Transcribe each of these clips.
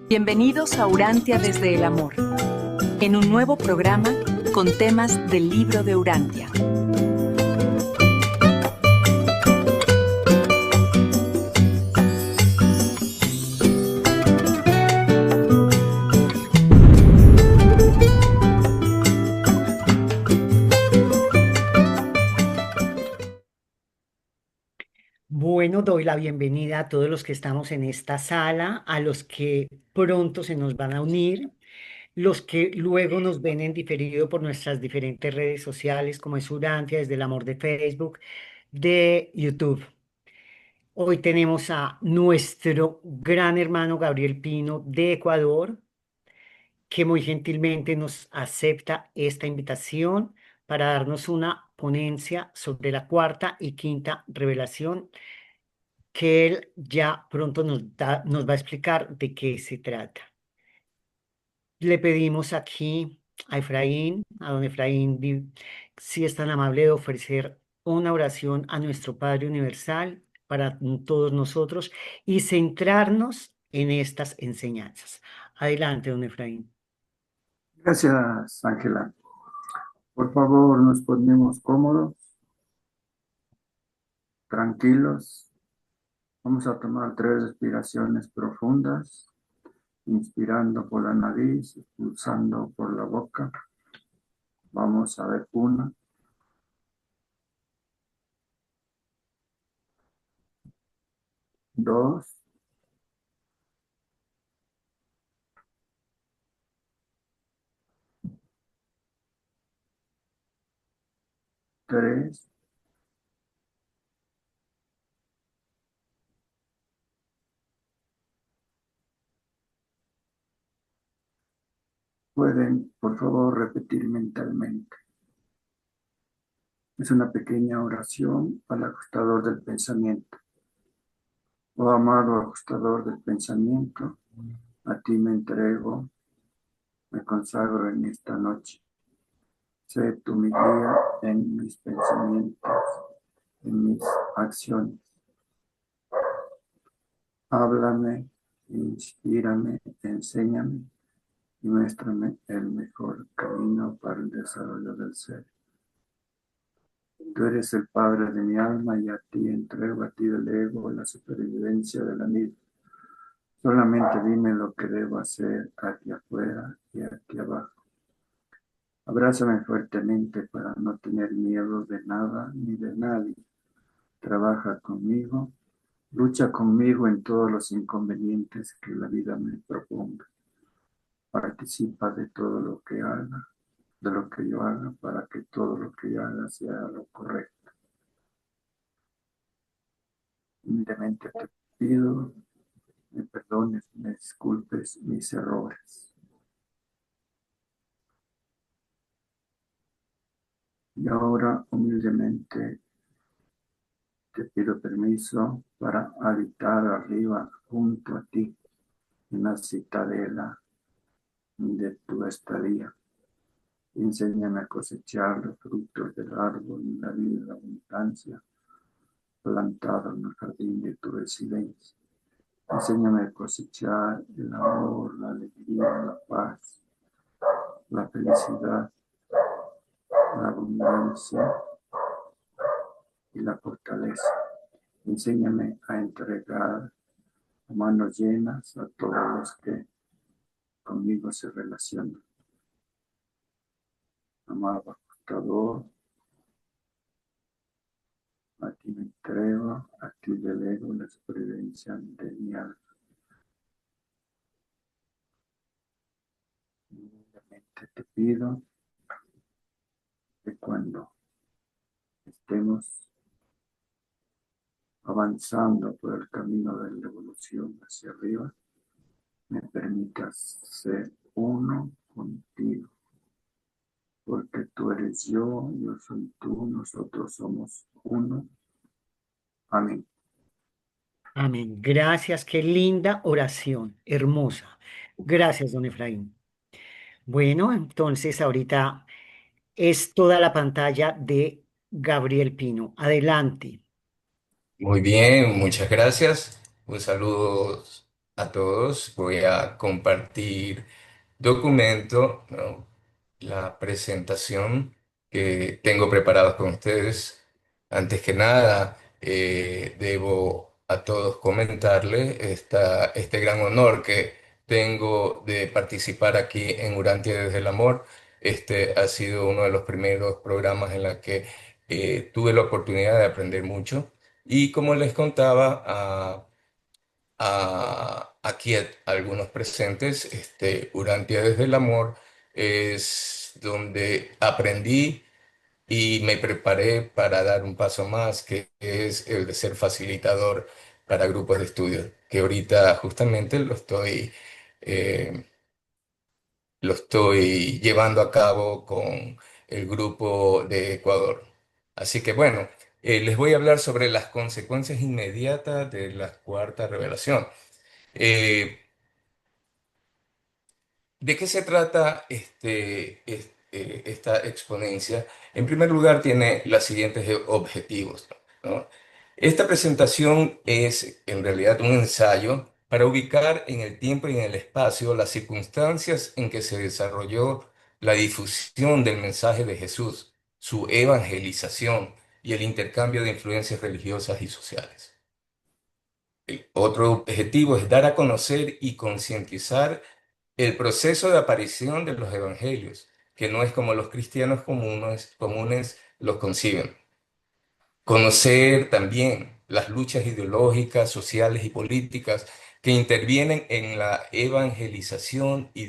Bienvenidos a Urantia desde el Amor, en un nuevo programa con temas del libro de Urantia. Bueno, doy la bienvenida a todos los que estamos en esta sala, a los que pronto se nos van a unir, los que luego nos ven en diferido por nuestras diferentes redes sociales, como es Urantia, desde el amor de Facebook, de YouTube. Hoy tenemos a nuestro gran hermano Gabriel Pino de Ecuador, que muy gentilmente nos acepta esta invitación para darnos una ponencia sobre la cuarta y quinta revelación que él ya pronto nos va a explicar de qué se trata. Le pedimos aquí a Efraín, a don Efraín, si es tan amable de ofrecer una oración a nuestro Padre Universal para todos nosotros y centrarnos en estas enseñanzas. Adelante, don Efraín. Gracias, Ángela. Por favor, nos ponemos cómodos, tranquilos. Vamos a tomar 3 respiraciones profundas, inspirando por la nariz, expulsando por la boca. Vamos a ver 1, 2, 3. Pueden, por favor, repetir mentalmente. Es una pequeña oración al ajustador del pensamiento. Oh amado ajustador del pensamiento, a ti me entrego, me consagro en esta noche. Sé tú mi guía en mis pensamientos, en mis acciones. Háblame, inspírame, enséñame y muéstrame el mejor camino para el desarrollo del ser. Tú eres el padre de mi alma y a ti entrego, a ti del ego, la supervivencia de la vida. Solamente dime lo que debo hacer aquí afuera y aquí abajo. Abrázame fuertemente para no tener miedo de nada ni de nadie. Trabaja conmigo, lucha conmigo en todos los inconvenientes que la vida me proponga. Participa de todo lo que haga, de lo que yo haga, para que todo lo que yo haga sea lo correcto. Humildemente te pido, me perdones, me disculpes mis errores. Y ahora humildemente te pido permiso para habitar arriba junto a ti en la citadela de tu estadía. Enséñame a cosechar los frutos del árbol en la vida de la abundancia plantado en el jardín de tu residencia. Enséñame a cosechar el amor, la alegría, la paz, la felicidad, la abundancia y la fortaleza. Enséñame a entregar a manos llenas a todos los que conmigo se relacionan. Amado ajustador, a ti me entrego, a ti delego la supervivencia de mi alma. Humildemente te pido que cuando estemos avanzando por el camino de la evolución hacia arriba, me permitas ser uno contigo, porque tú eres yo soy tú, nosotros somos uno. Amén. Amén. Gracias, qué linda oración, hermosa. Gracias, don Efraín. Bueno, entonces ahorita es toda la pantalla de Gabriel Pino. Adelante. Muy bien, muchas gracias. Un saludo a todos. Voy a compartir documento, ¿no? La presentación que tengo preparada con ustedes. Antes que nada, debo a todos comentarle este gran honor que tengo de participar aquí en Urantia desde el Amor. Este ha sido uno de los primeros programas en la que tuve la oportunidad de aprender mucho. Y como les contaba aquí a algunos presentes, Urantia desde el Amor es donde aprendí y me preparé para dar un paso más, que es el de ser facilitador para grupos de estudio, que ahorita justamente eh, lo estoy llevando a cabo con el grupo de Ecuador. Así que bueno, les voy a hablar sobre las consecuencias inmediatas de la cuarta revelación. Eh, ¿De qué se trata esta exponencia? En primer lugar, tiene los siguientes objetivos, ¿no? Esta presentación es en realidad un ensayo para ubicar en el tiempo y en el espacio las circunstancias en que se desarrolló la difusión del mensaje de Jesús, su evangelización y el intercambio de influencias religiosas y sociales. El otro objetivo es dar a conocer y concientizar el proceso de aparición de los evangelios, que no es como los cristianos comunes los conciben. Conocer también las luchas ideológicas, sociales y políticas que intervienen en la evangelización y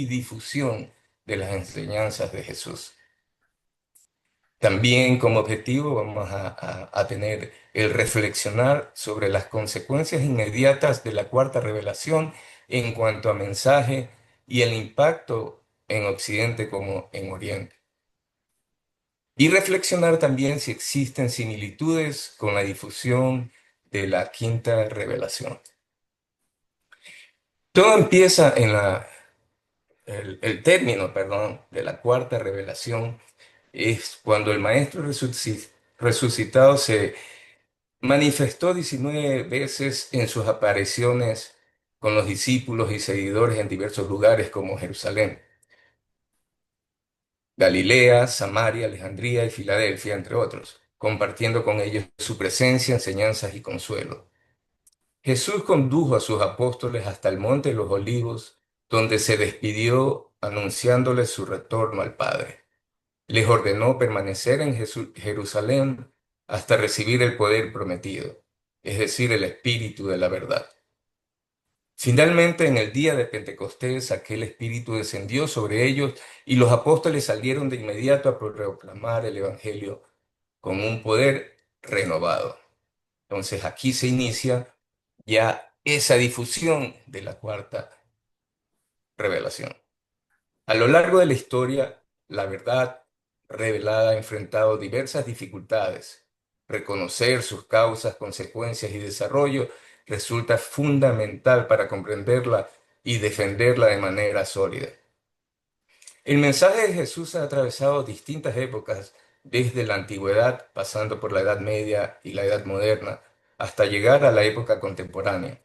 difusión de las enseñanzas de Jesús. También como objetivo vamos a tener el reflexionar sobre las consecuencias inmediatas de la cuarta revelación en cuanto a mensaje y el impacto en Occidente como en Oriente. Y reflexionar también si existen similitudes con la difusión de la quinta revelación. Todo empieza en el término, perdón, de la cuarta revelación es cuando el Maestro resucitado se manifestó 19 veces en sus apariciones con los discípulos y seguidores en diversos lugares como Jerusalén, Galilea, Samaria, Alejandría y Filadelfia, entre otros, compartiendo con ellos su presencia, enseñanzas y consuelo. Jesús condujo a sus apóstoles hasta el Monte de los Olivos, donde se despidió anunciándoles su retorno al Padre. Les ordenó permanecer en Jerusalén hasta recibir el poder prometido, es decir, el Espíritu de la verdad. Finalmente, en el día de Pentecostés, aquel Espíritu descendió sobre ellos y los apóstoles salieron de inmediato a proclamar el Evangelio con un poder renovado. Entonces, aquí se inicia ya esa difusión de la cuarta revelación. A lo largo de la historia, la verdad revelada ha enfrentado diversas dificultades. Reconocer sus causas, consecuencias y desarrollo resulta fundamental para comprenderla y defenderla de manera sólida. El mensaje de Jesús ha atravesado distintas épocas, desde la antigüedad, pasando por la Edad Media y la Edad Moderna, hasta llegar a la época contemporánea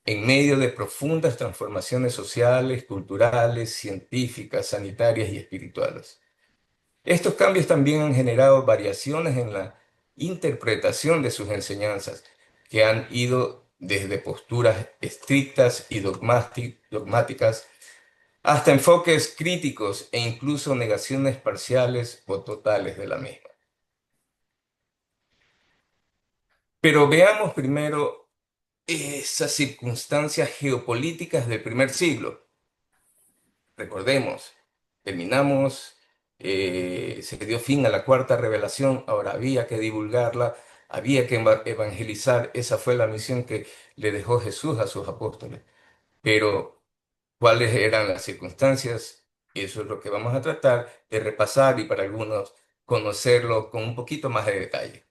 en medio de profundas transformaciones sociales, culturales, científicas, sanitarias y espirituales. Estos cambios también han generado variaciones en la interpretación de sus enseñanzas, que han ido desde posturas estrictas y dogmáticas hasta enfoques críticos e incluso negaciones parciales o totales de la misma. Pero veamos primero esas circunstancias geopolíticas del primer siglo. Recordemos, terminamos, se dio fin a la cuarta revelación, ahora había que divulgarla, había que evangelizar, esa fue la misión que le dejó Jesús a sus apóstoles. Pero, ¿cuáles eran las circunstancias? Eso es lo que vamos a tratar de repasar y para algunos conocerlo con un poquito más de detalle.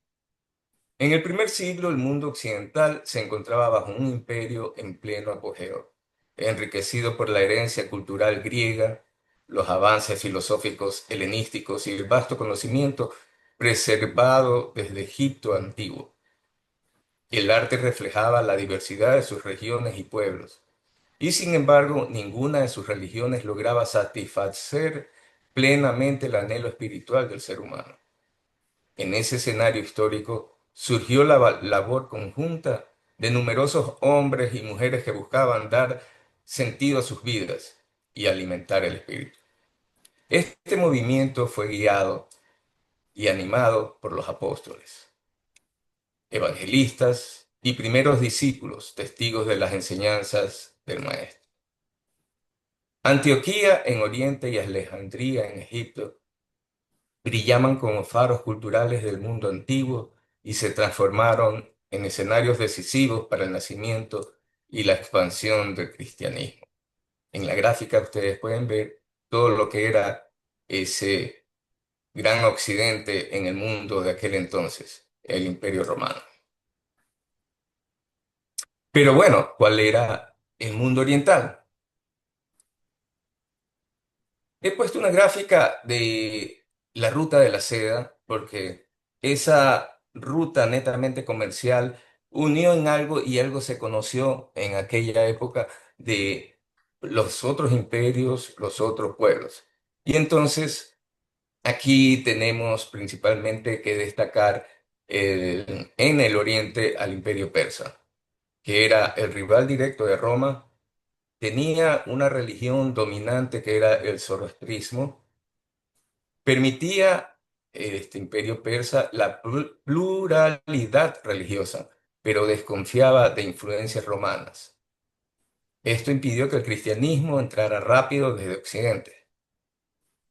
En el primer siglo, el mundo occidental se encontraba bajo un imperio en pleno apogeo, enriquecido por la herencia cultural griega, los avances filosóficos helenísticos y el vasto conocimiento preservado desde Egipto antiguo. El arte reflejaba la diversidad de sus regiones y pueblos, y sin embargo, ninguna de sus religiones lograba satisfacer plenamente el anhelo espiritual del ser humano. En ese escenario histórico surgió la labor conjunta de numerosos hombres y mujeres que buscaban dar sentido a sus vidas y alimentar el espíritu. Este movimiento fue guiado y animado por los apóstoles, evangelistas y primeros discípulos, testigos de las enseñanzas del Maestro. Antioquía en Oriente y Alejandría en Egipto brillaban como faros culturales del mundo antiguo y se transformaron en escenarios decisivos para el nacimiento y la expansión del cristianismo. En la gráfica ustedes pueden ver todo lo que era ese gran occidente en el mundo de aquel entonces, el Imperio Romano. Pero bueno, ¿cuál era el mundo oriental? He puesto una gráfica de la ruta de la seda porque esa ruta netamente comercial unió en algo y algo se conoció en aquella época de los otros imperios, los otros pueblos. Y entonces aquí tenemos principalmente que destacar en el oriente al imperio persa, que era el rival directo de Roma. Tenía una religión dominante que era el zoroastrismo. Permitía este imperio persa la pluralidad religiosa, pero desconfiaba de influencias romanas. Esto impidió que el cristianismo entrara rápido desde Occidente.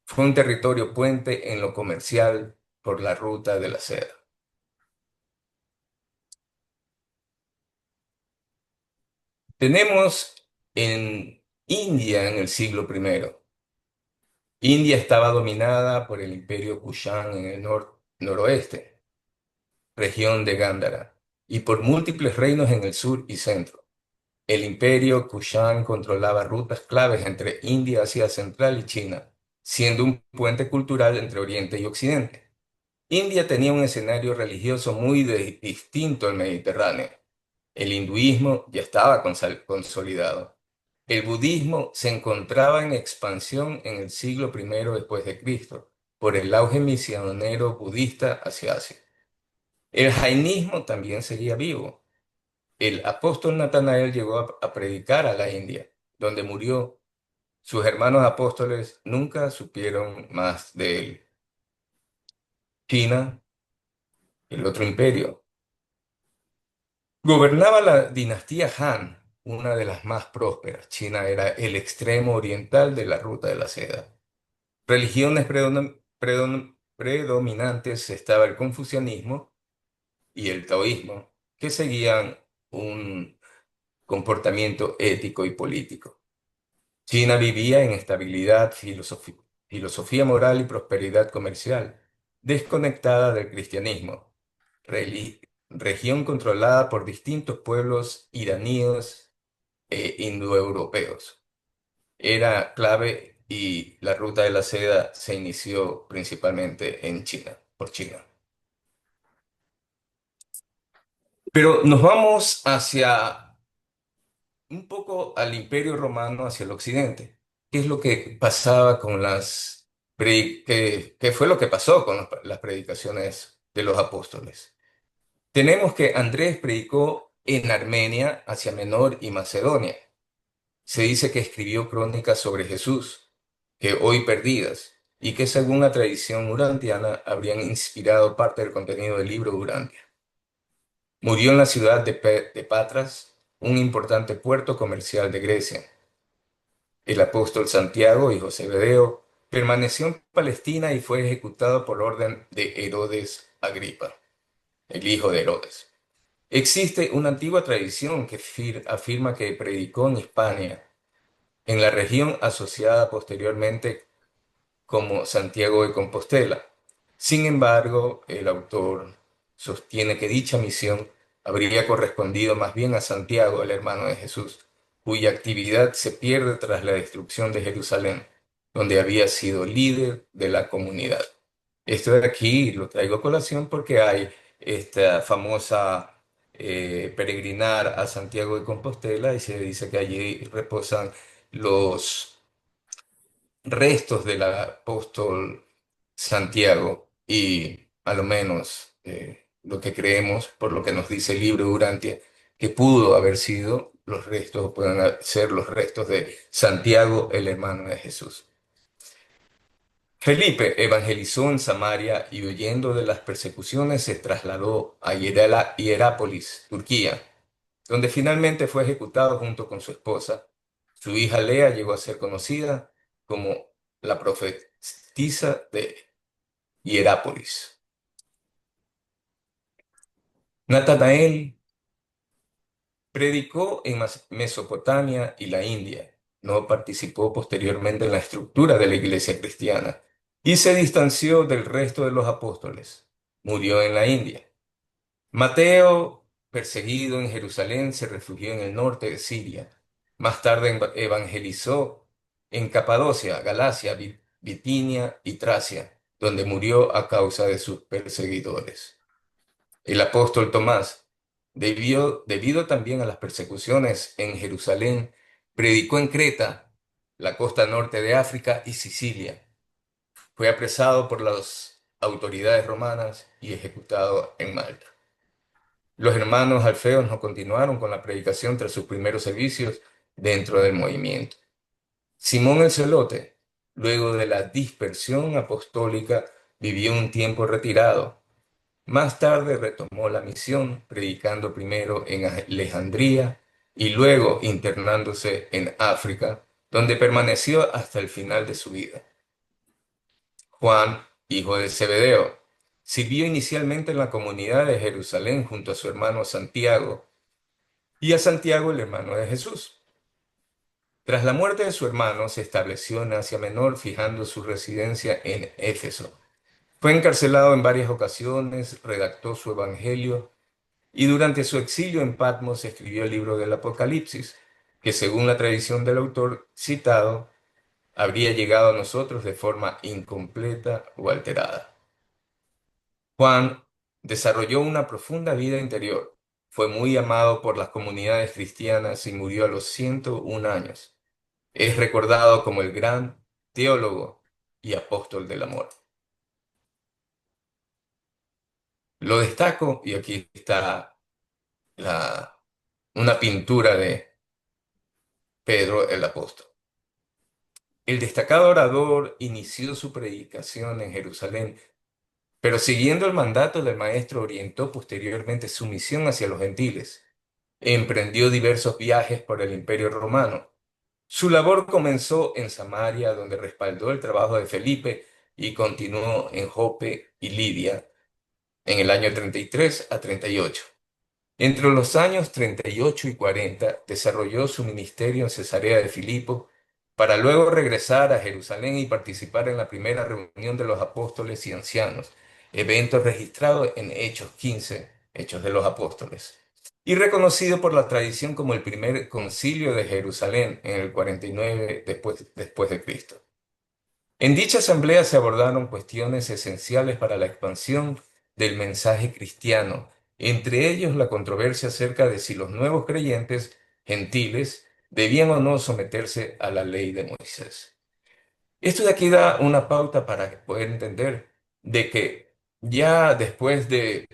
Fue un territorio puente en lo comercial por la ruta de la seda. Tenemos en India en el siglo I. India estaba dominada por el imperio Kushan en el noroeste, región de Gándhara, y por múltiples reinos en el sur y centro. El imperio Kushan controlaba rutas claves entre India, Asia Central y China, siendo un puente cultural entre Oriente y Occidente. India tenía un escenario religioso muy distinto al Mediterráneo. El hinduismo ya estaba consolidado. El budismo se encontraba en expansión en el siglo I después de Cristo, por el auge misionero budista hacia Asia. El jainismo también seguía vivo. El apóstol Natanael llegó a predicar a la India, donde murió. Sus hermanos apóstoles nunca supieron más de él. China, el otro imperio. Gobernaba la dinastía Han, una de las más prósperas. China era el extremo oriental de la ruta de la seda. Religiones predominantes estaba el confucianismo y el taoísmo, que seguían un comportamiento ético y político. China vivía en estabilidad, filosofía moral y prosperidad comercial, desconectada del cristianismo, región controlada por distintos pueblos iraníes e indoeuropeos. Era clave y la ruta de la seda se inició principalmente en China, por China. Pero nos vamos hacia un poco al Imperio Romano, hacia el occidente. ¿Qué es lo que pasaba con qué fue lo que pasó con las predicaciones de los apóstoles? Tenemos que Andrés predicó en Armenia, Asia Menor y Macedonia. Se dice que escribió crónicas sobre Jesús, que hoy perdidas, y que según la tradición urantiana habrían inspirado parte del contenido del libro Urantia. Murió en la ciudad de Patras, un importante puerto comercial de Grecia. El apóstol Santiago, hijo Zebedeo, permaneció en Palestina y fue ejecutado por orden de Herodes Agripa, el hijo de Herodes. Existe una antigua tradición que afirma que predicó en Hispania, en la región asociada posteriormente como Santiago de Compostela. Sin embargo, el autor sostiene que dicha misión habría correspondido más bien a Santiago, el hermano de Jesús, cuya actividad se pierde tras la destrucción de Jerusalén, donde había sido líder de la comunidad. Esto de aquí lo traigo a colación porque hay esta famosa peregrinar a Santiago de Compostela y se dice que allí reposan los restos del apóstol Santiago y a lo menos lo que creemos, por lo que nos dice el libro de Urantia, que pudo haber sido los restos, pueden ser los restos de Santiago, el hermano de Jesús. Felipe evangelizó en Samaria y huyendo de las persecuciones se trasladó a Hierápolis, Turquía, donde finalmente fue ejecutado junto con su esposa. Su hija Lea llegó a ser conocida como la profetisa de Hierápolis. Natanael predicó en Mesopotamia y la India. No participó posteriormente en la estructura de la iglesia cristiana y se distanció del resto de los apóstoles. Murió en la India. Mateo, perseguido en Jerusalén, se refugió en el norte de Siria. Más tarde evangelizó en Capadocia, Galacia, Bitinia y Tracia, donde murió a causa de sus perseguidores. El apóstol Tomás, debido también a las persecuciones en Jerusalén, predicó en Creta, la costa norte de África y Sicilia. Fue apresado por las autoridades romanas y ejecutado en Malta. Los hermanos alfeos no continuaron con la predicación tras sus primeros servicios dentro del movimiento. Simón el Celote, luego de la dispersión apostólica, vivió un tiempo retirado. Más tarde retomó la misión, predicando primero en Alejandría y luego internándose en África, donde permaneció hasta el final de su vida. Juan, hijo de Zebedeo, sirvió inicialmente en la comunidad de Jerusalén junto a su hermano Santiago y a Santiago, el hermano de Jesús. Tras la muerte de su hermano, se estableció en Asia Menor, fijando su residencia en Éfeso. Fue encarcelado en varias ocasiones, redactó su evangelio y durante su exilio en Patmos escribió el libro del Apocalipsis, que según la tradición del autor citado, habría llegado a nosotros de forma incompleta o alterada. Juan desarrolló una profunda vida interior, fue muy amado por las comunidades cristianas y murió a los 101 años. Es recordado como el gran teólogo y apóstol del amor. Lo destaco, y aquí está una pintura de Pedro el apóstol. El destacado orador inició su predicación en Jerusalén, pero siguiendo el mandato del maestro orientó posteriormente su misión hacia los gentiles. Emprendió diversos viajes por el Imperio Romano. Su labor comenzó en Samaria, donde respaldó el trabajo de Felipe y continuó en Jope y Lidia en el año 33 a 38. Entre los años 38 y 40 desarrolló su ministerio en Cesarea de Filipo para luego regresar a Jerusalén y participar en la primera reunión de los apóstoles y ancianos, evento registrado en Hechos 15, Hechos de los Apóstoles, y reconocido por la tradición como el primer concilio de Jerusalén en el 49 después de Cristo. En dicha asamblea se abordaron cuestiones esenciales para la expansión del mensaje cristiano, entre ellos la controversia acerca de si los nuevos creyentes gentiles debían o no someterse a la ley de Moisés. Esto de aquí da una pauta para poder entender de que ya después de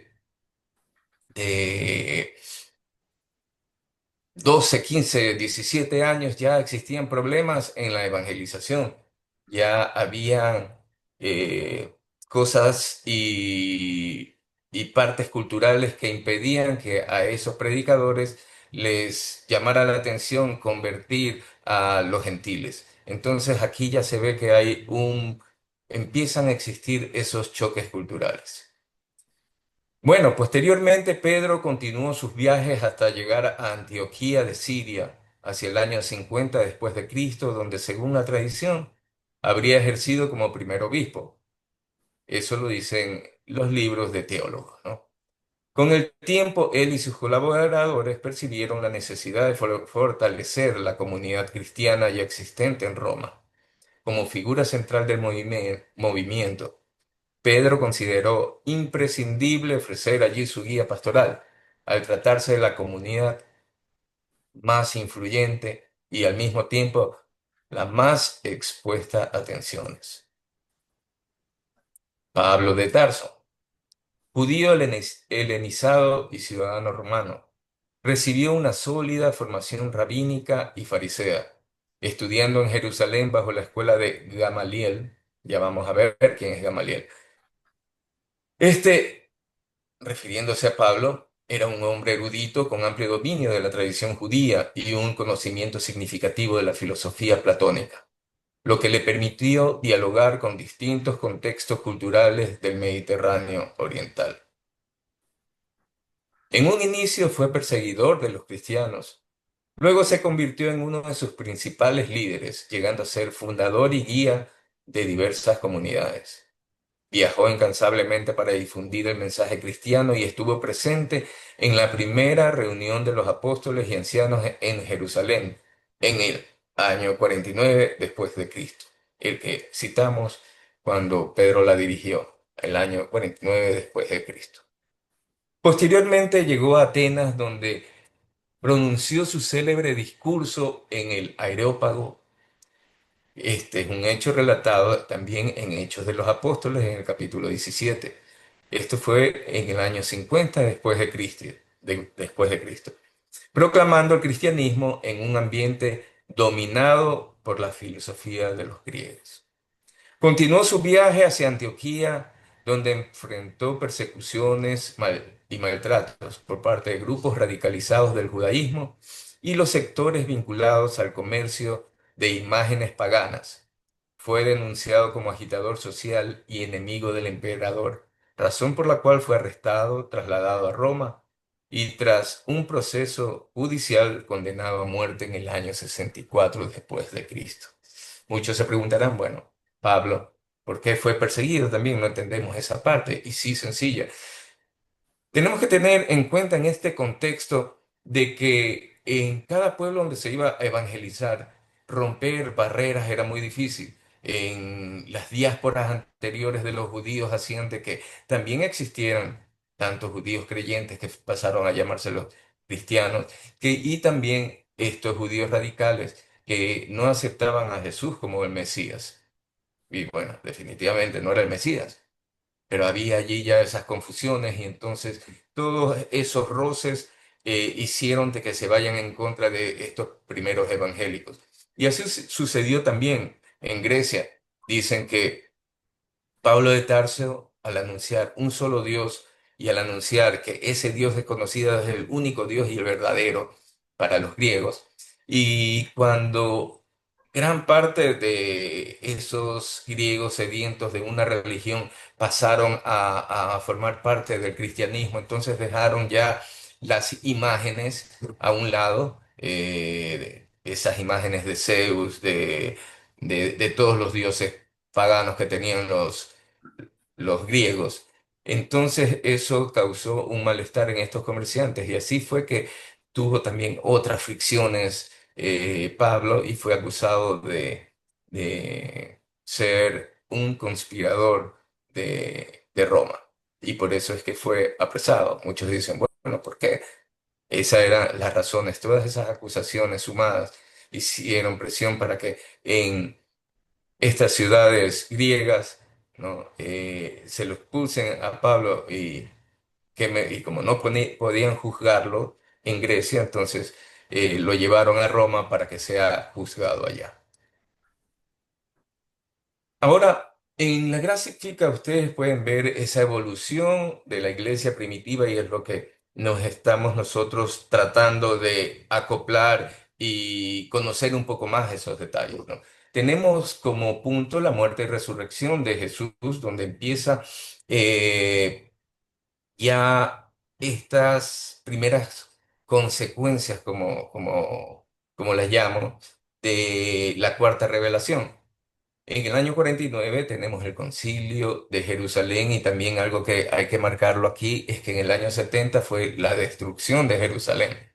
12, 15, 17 años ya existían problemas en la evangelización. Ya habían eh, cosas y partes culturales que impedían que a esos predicadores les llamara la atención convertir a los gentiles. Entonces aquí ya se ve que empiezan a existir esos choques culturales. Bueno, posteriormente Pedro continuó sus viajes hasta llegar a Antioquía de Siria, hacia el año 50 después de Cristo, donde según la tradición habría ejercido como primer obispo. Eso lo dicen los libros de teólogos, ¿no? Con el tiempo, él y sus colaboradores percibieron la necesidad de fortalecer la comunidad cristiana ya existente en Roma. Como figura central del movimiento, Pedro consideró imprescindible ofrecer allí su guía pastoral, al tratarse de la comunidad más influyente y al mismo tiempo la más expuesta a tensiones. Pablo de Tarso, judío helenizado y ciudadano romano, recibió una sólida formación rabínica y farisea, estudiando en Jerusalén bajo la escuela de Gamaliel. Ya vamos a ver quién es Gamaliel. Este, refiriéndose a Pablo, era un hombre erudito con amplio dominio de la tradición judía y un conocimiento significativo de la filosofía platónica, lo que le permitió dialogar con distintos contextos culturales del Mediterráneo oriental. En un inicio fue perseguidor de los cristianos. Luego se convirtió en uno de sus principales líderes, llegando a ser fundador y guía de diversas comunidades. Viajó incansablemente para difundir el mensaje cristiano y estuvo presente en la primera reunión de los apóstoles y ancianos en Jerusalén en el año 49 después de Cristo, el que citamos cuando Pedro la dirigió, el año 49 después de Cristo. Posteriormente llegó a Atenas, donde pronunció su célebre discurso en el Areópago. Este es un hecho relatado también en Hechos de los Apóstoles en el capítulo 17. Esto fue en el año 50 después de Cristo, después de Cristo, proclamando el cristianismo en un ambiente dominado por la filosofía de los griegos. Continuó su viaje hacia Antioquía, donde enfrentó persecuciones y maltratos por parte de grupos radicalizados del judaísmo y los sectores vinculados al comercio de imágenes paganas. Fue denunciado como agitador social y enemigo del emperador, razón por la cual fue arrestado, trasladado a Roma y tras un proceso judicial condenado a muerte en el año 64 después de Cristo. Muchos se preguntarán, bueno, Pablo, ¿por qué fue perseguido? También no entendemos esa parte, y sí, sencilla. Tenemos que tener en cuenta en este contexto de que en cada pueblo donde se iba a evangelizar, romper barreras era muy difícil. En las diásporas anteriores de los judíos hacían de que también existieran tantos judíos creyentes que pasaron a llamarse los cristianos, y también estos judíos radicales que no aceptaban a Jesús como el Mesías. Y bueno, definitivamente no era el Mesías, pero había allí ya esas confusiones y entonces todos esos roces hicieron de que se vayan en contra de estos primeros evangélicos. Y así sucedió también en Grecia. Dicen que Pablo de Tarso, al anunciar un solo Dios y al anunciar que ese Dios desconocido es el único Dios y el verdadero para los griegos, y cuando gran parte de esos griegos sedientos de una religión pasaron a formar parte del cristianismo, entonces dejaron ya las imágenes a un lado, esas imágenes de Zeus, de todos los dioses paganos que tenían los griegos. Entonces eso causó un malestar en estos comerciantes y así fue que tuvo también otras fricciones Pablo y fue acusado de ser un conspirador de Roma. Y por eso es que fue apresado. Muchos dicen, bueno, ¿por qué? Esas eran las razones. Todas esas acusaciones sumadas hicieron presión para que en estas ciudades griegas, ¿no? Se lo expulsen a Pablo y como no podían juzgarlo en Grecia, entonces lo llevaron a Roma para que sea juzgado allá. Ahora, en la gráfica ustedes pueden ver esa evolución de la iglesia primitiva y es lo que nos estamos nosotros tratando de acoplar y conocer un poco más esos detalles, ¿no? Tenemos como punto la muerte y resurrección de Jesús, donde empieza eh, ya estas primeras consecuencias, como las llamo, de la cuarta revelación. En el año 49 tenemos el Concilio de Jerusalén y también algo que hay que marcarlo aquí es que en el año 70 fue la destrucción de Jerusalén.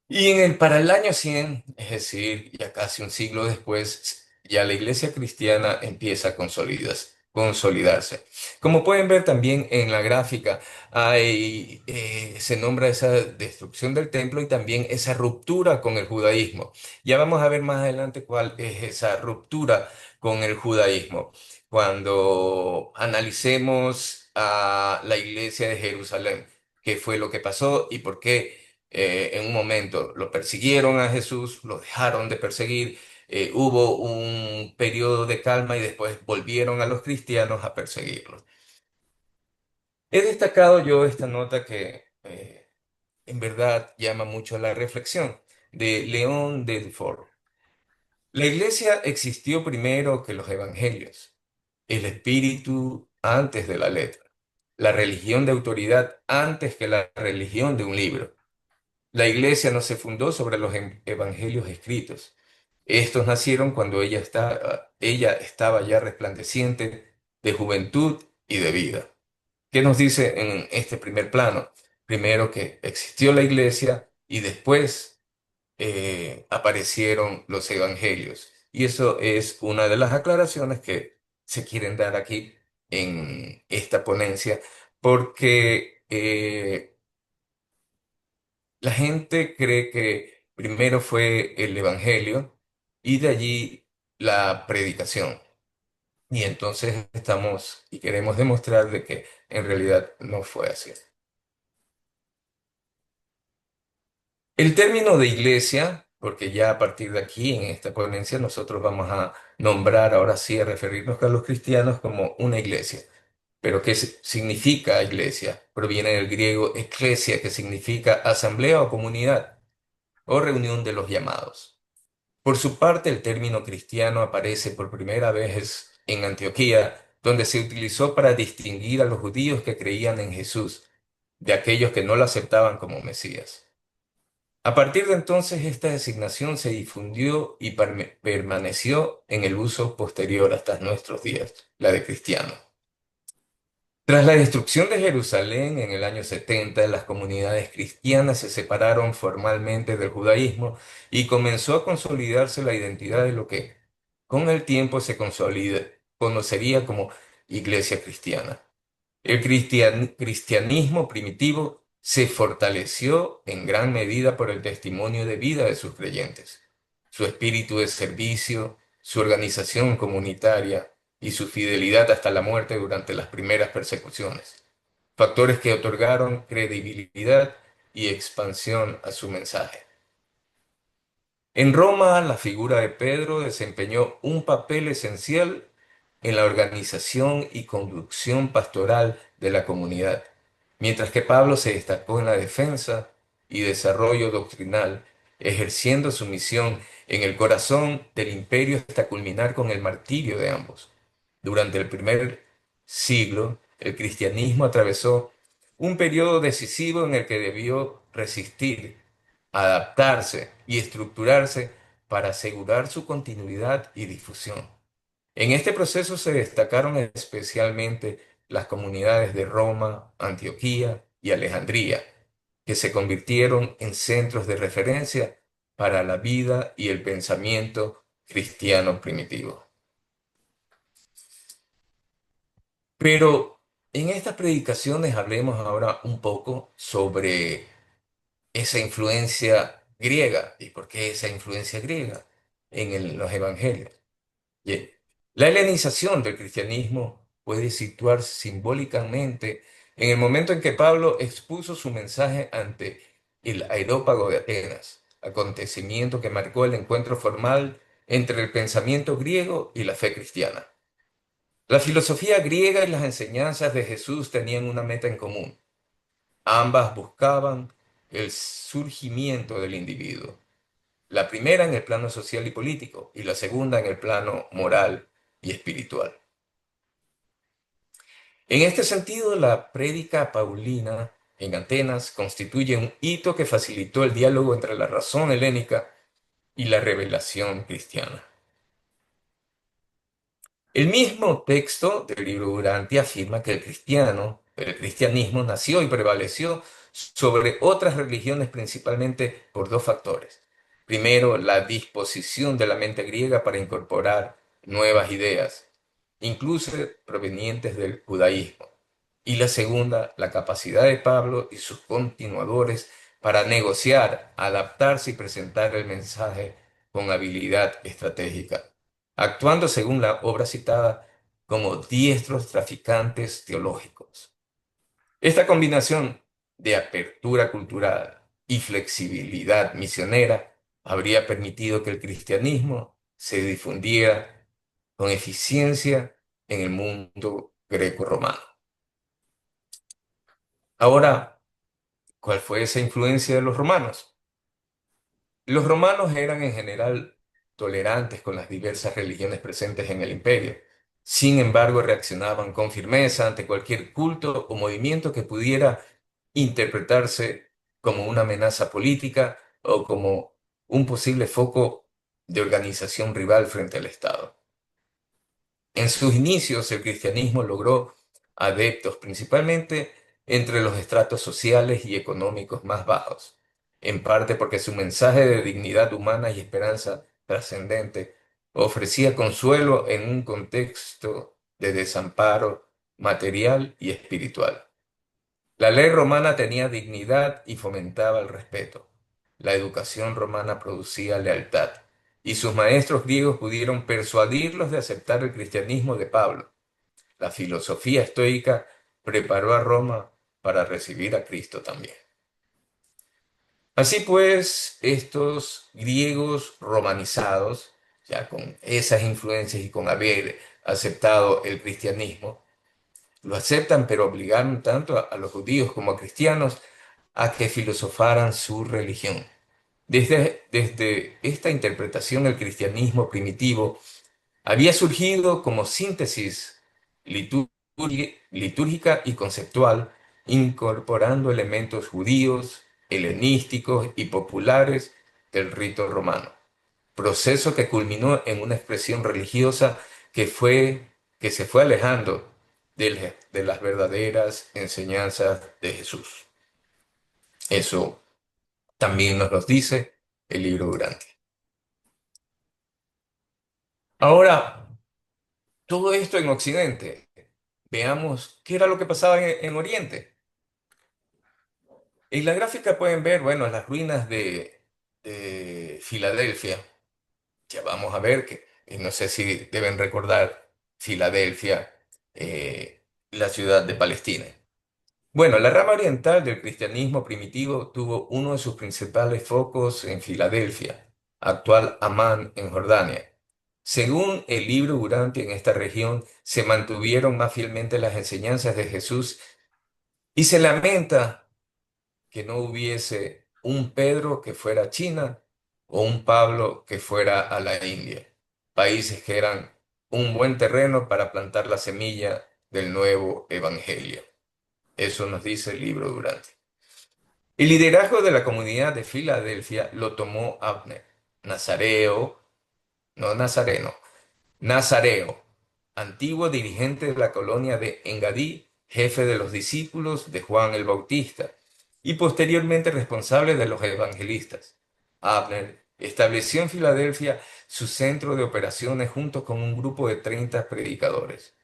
Y para el año 100, es decir, ya casi un siglo después, ya la iglesia cristiana empieza a consolidarse. consolidarse. Como pueden ver también en la gráfica, se nombra esa destrucción del templo y también esa ruptura con el judaísmo. Ya vamos a ver más adelante cuál es esa ruptura con el judaísmo. Cuando analicemos a la iglesia de Jerusalén, qué fue lo que pasó y por qué en un momento lo persiguieron a Jesús, lo dejaron de perseguir, hubo un periodo de calma y después volvieron a los cristianos a perseguirlos. He destacado yo esta nota que en verdad llama mucho a la reflexión de León de Fort. La iglesia existió primero que los evangelios, el espíritu antes de la letra, la religión de autoridad antes que la religión de un libro. La iglesia no se fundó sobre los evangelios escritos. Estos nacieron cuando ella estaba ya resplandeciente de juventud y de vida. ¿Qué nos dice en este primer plano? Primero que existió la iglesia y después aparecieron los evangelios. Y eso es una de las aclaraciones que se quieren dar aquí en esta ponencia, porque la gente cree que primero fue el evangelio y de allí la predicación. Y entonces estamos y queremos demostrar de que en realidad no fue así. El término de iglesia, porque ya a partir de aquí en esta ponencia nosotros vamos a nombrar ahora sí a referirnos a los cristianos como una iglesia. Pero ¿qué significa iglesia? Proviene del griego ecclesia, que significa asamblea o comunidad o reunión de los llamados. Por su parte, el término cristiano aparece por primera vez en Antioquía, donde se utilizó para distinguir a los judíos que creían en Jesús de aquellos que no lo aceptaban como Mesías. A partir de entonces, esta designación se difundió y permaneció en el uso posterior hasta nuestros días, la de cristiano. Tras la destrucción de Jerusalén en el año 70, las comunidades cristianas se separaron formalmente del judaísmo y comenzó a consolidarse la identidad de lo que con el tiempo conocería como Iglesia cristiana. El cristianismo primitivo se fortaleció en gran medida por el testimonio de vida de sus creyentes, su espíritu de servicio, su organización comunitaria y su fidelidad hasta la muerte durante las primeras persecuciones, factores que otorgaron credibilidad y expansión a su mensaje. En Roma, la figura de Pedro desempeñó un papel esencial en la organización y conducción pastoral de la comunidad, mientras que Pablo se destacó en la defensa y desarrollo doctrinal, ejerciendo su misión en el corazón del imperio hasta culminar con el martirio de ambos. Durante el primer siglo, el cristianismo atravesó un periodo decisivo en el que debió resistir, adaptarse y estructurarse para asegurar su continuidad y difusión. En este proceso se destacaron especialmente las comunidades de Roma, Antioquía y Alejandría, que se convirtieron en centros de referencia para la vida y el pensamiento cristiano primitivo. Pero en estas predicaciones hablemos ahora un poco sobre esa influencia griega. ¿Y por qué esa influencia griega en los evangelios? Bien, la helenización del cristianismo puede situarse simbólicamente en el momento en que Pablo expuso su mensaje ante el Areópago de Atenas, acontecimiento que marcó el encuentro formal entre el pensamiento griego y la fe cristiana. La filosofía griega y las enseñanzas de Jesús tenían una meta en común. Ambas buscaban el surgimiento del individuo. La primera en el plano social y político y la segunda en el plano moral y espiritual. En este sentido, la prédica paulina en Atenas constituye un hito que facilitó el diálogo entre la razón helénica y la revelación cristiana. El mismo texto del libro Durante afirma que el cristianismo nació y prevaleció sobre otras religiones principalmente por dos factores. Primero, la disposición de la mente griega para incorporar nuevas ideas. incluso provenientes del judaísmo. Y la segunda, la capacidad de Pablo y sus continuadores para negociar, adaptarse y presentar el mensaje con habilidad estratégica, actuando según la obra citada como diestros traficantes teológicos. Esta combinación de apertura cultural y flexibilidad misionera habría permitido que el cristianismo se difundiera con eficiencia en el mundo greco-romano. Ahora, ¿cuál fue esa influencia de los romanos? Los romanos eran en general tolerantes con las diversas religiones presentes en el imperio. Sin embargo, reaccionaban con firmeza ante cualquier culto o movimiento que pudiera interpretarse como una amenaza política o como un posible foco de organización rival frente al Estado. En sus inicios, el cristianismo logró adeptos principalmente entre los estratos sociales y económicos más bajos, en parte porque su mensaje de dignidad humana y esperanza trascendente ofrecía consuelo en un contexto de desamparo material y espiritual. La ley romana tenía dignidad y fomentaba el respeto. La educación romana producía lealtad, y sus maestros griegos pudieron persuadirlos de aceptar el cristianismo de Pablo. La filosofía estoica preparó a Roma para recibir a Cristo también. Así pues, estos griegos romanizados, ya con esas influencias y con haber aceptado el cristianismo, lo aceptan, pero obligaron tanto a los judíos como a cristianos a que filosofaran su religión. Desde esta interpretación, el cristianismo primitivo había surgido como síntesis litúrgica y conceptual, incorporando elementos judíos, helenísticos y populares del rito romano, proceso que culminó en una expresión religiosa que se fue alejando de las verdaderas enseñanzas de Jesús. Eso también nos lo dice el libro Durante. Ahora, todo esto en Occidente. Veamos qué era lo que pasaba en Oriente. En la gráfica pueden ver, bueno, las ruinas de Filadelfia. Ya vamos a ver que, no sé si deben recordar Filadelfia, la ciudad de Palestina. Bueno, la rama oriental del cristianismo primitivo tuvo uno de sus principales focos en Filadelfia, actual Amán en Jordania. Según el libro Durante, en esta región se mantuvieron más fielmente las enseñanzas de Jesús y se lamenta que no hubiese un Pedro que fuera a China o un Pablo que fuera a la India, países que eran un buen terreno para plantar la semilla del nuevo evangelio. Eso nos dice el libro Durante. El liderazgo de la comunidad de Filadelfia lo tomó Abner, Nazareo, no Nazareno, Nazareo, antiguo dirigente de la colonia de Engadí, jefe de los discípulos de Juan el Bautista y posteriormente responsable de los evangelistas. Abner estableció en Filadelfia su centro de operaciones junto con un grupo de 30 predicadores.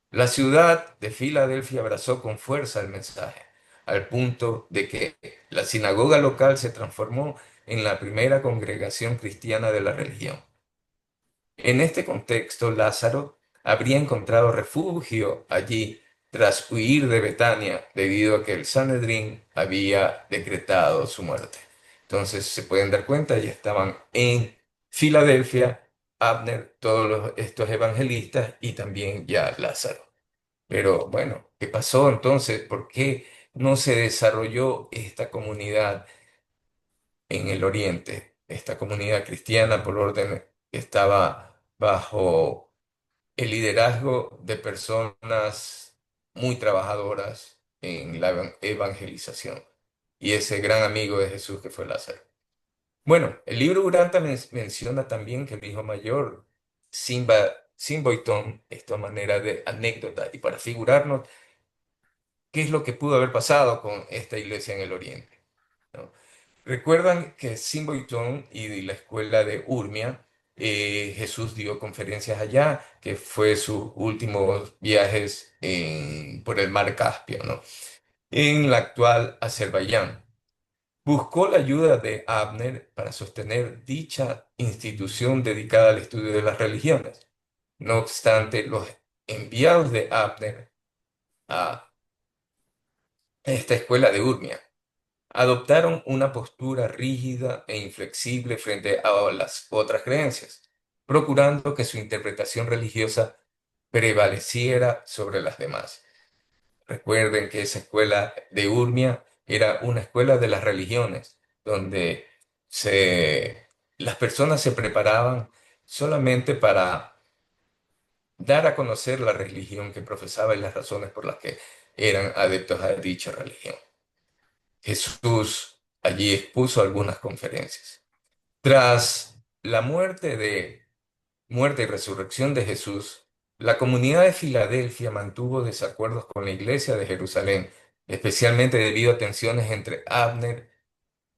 La ciudad de Filadelfia abrazó con fuerza el mensaje, al punto de que la sinagoga local se transformó en la primera congregación cristiana de la región. En este contexto, Lázaro habría encontrado refugio allí tras huir de Betania debido a que el Sanedrín había decretado su muerte. Entonces, se pueden dar cuenta, ya estaban en Filadelfia, Abner, estos evangelistas y también ya Lázaro. Pero bueno, ¿qué pasó entonces? ¿Por qué no se desarrolló esta comunidad en el Oriente? Esta comunidad cristiana por orden que estaba bajo el liderazgo de personas muy trabajadoras en la evangelización y ese gran amigo de Jesús que fue Lázaro. Bueno, el libro Uranta menciona también que el hijo mayor, Simboitón, esta manera de anécdota y para figurarnos qué es lo que pudo haber pasado con esta iglesia en el Oriente, ¿no? Recuerdan que Simboitón y la escuela de Urmia Jesús dio conferencias allá, que fue sus últimos viajes por el mar Caspio, ¿no? En la actual Azerbaiyán. Buscó la ayuda de Abner para sostener dicha institución dedicada al estudio de las religiones. No obstante, los enviados de Abner a esta escuela de Urmia adoptaron una postura rígida e inflexible frente a las otras creencias, procurando que su interpretación religiosa prevaleciera sobre las demás. Recuerden que esa escuela de Urmia era una escuela de las religiones, donde las personas se preparaban solamente para dar a conocer la religión que profesaba y las razones por las que eran adeptos a dicha religión. Jesús allí expuso algunas conferencias. Tras la muerte y resurrección de Jesús, la comunidad de Filadelfia mantuvo desacuerdos con la iglesia de Jerusalén, especialmente debido a tensiones entre Abner,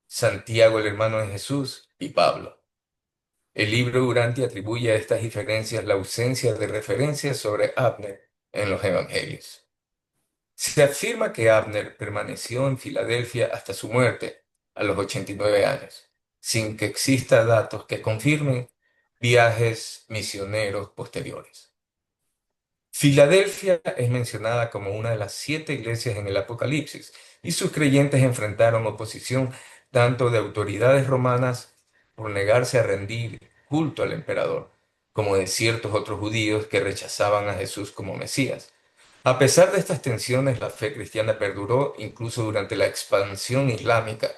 Santiago, el hermano de Jesús, y Pablo. El libro Urantia atribuye a estas diferencias la ausencia de referencias sobre Abner en los evangelios. Se afirma que Abner permaneció en Filadelfia hasta su muerte, a los 89 años, sin que exista datos que confirmen viajes misioneros posteriores. Filadelfia es mencionada como una de las 7 iglesias en el Apocalipsis, y sus creyentes enfrentaron oposición tanto de autoridades romanas por negarse a rendir culto al emperador, como de ciertos otros judíos que rechazaban a Jesús como Mesías. A pesar de estas tensiones, la fe cristiana perduró incluso durante la expansión islámica.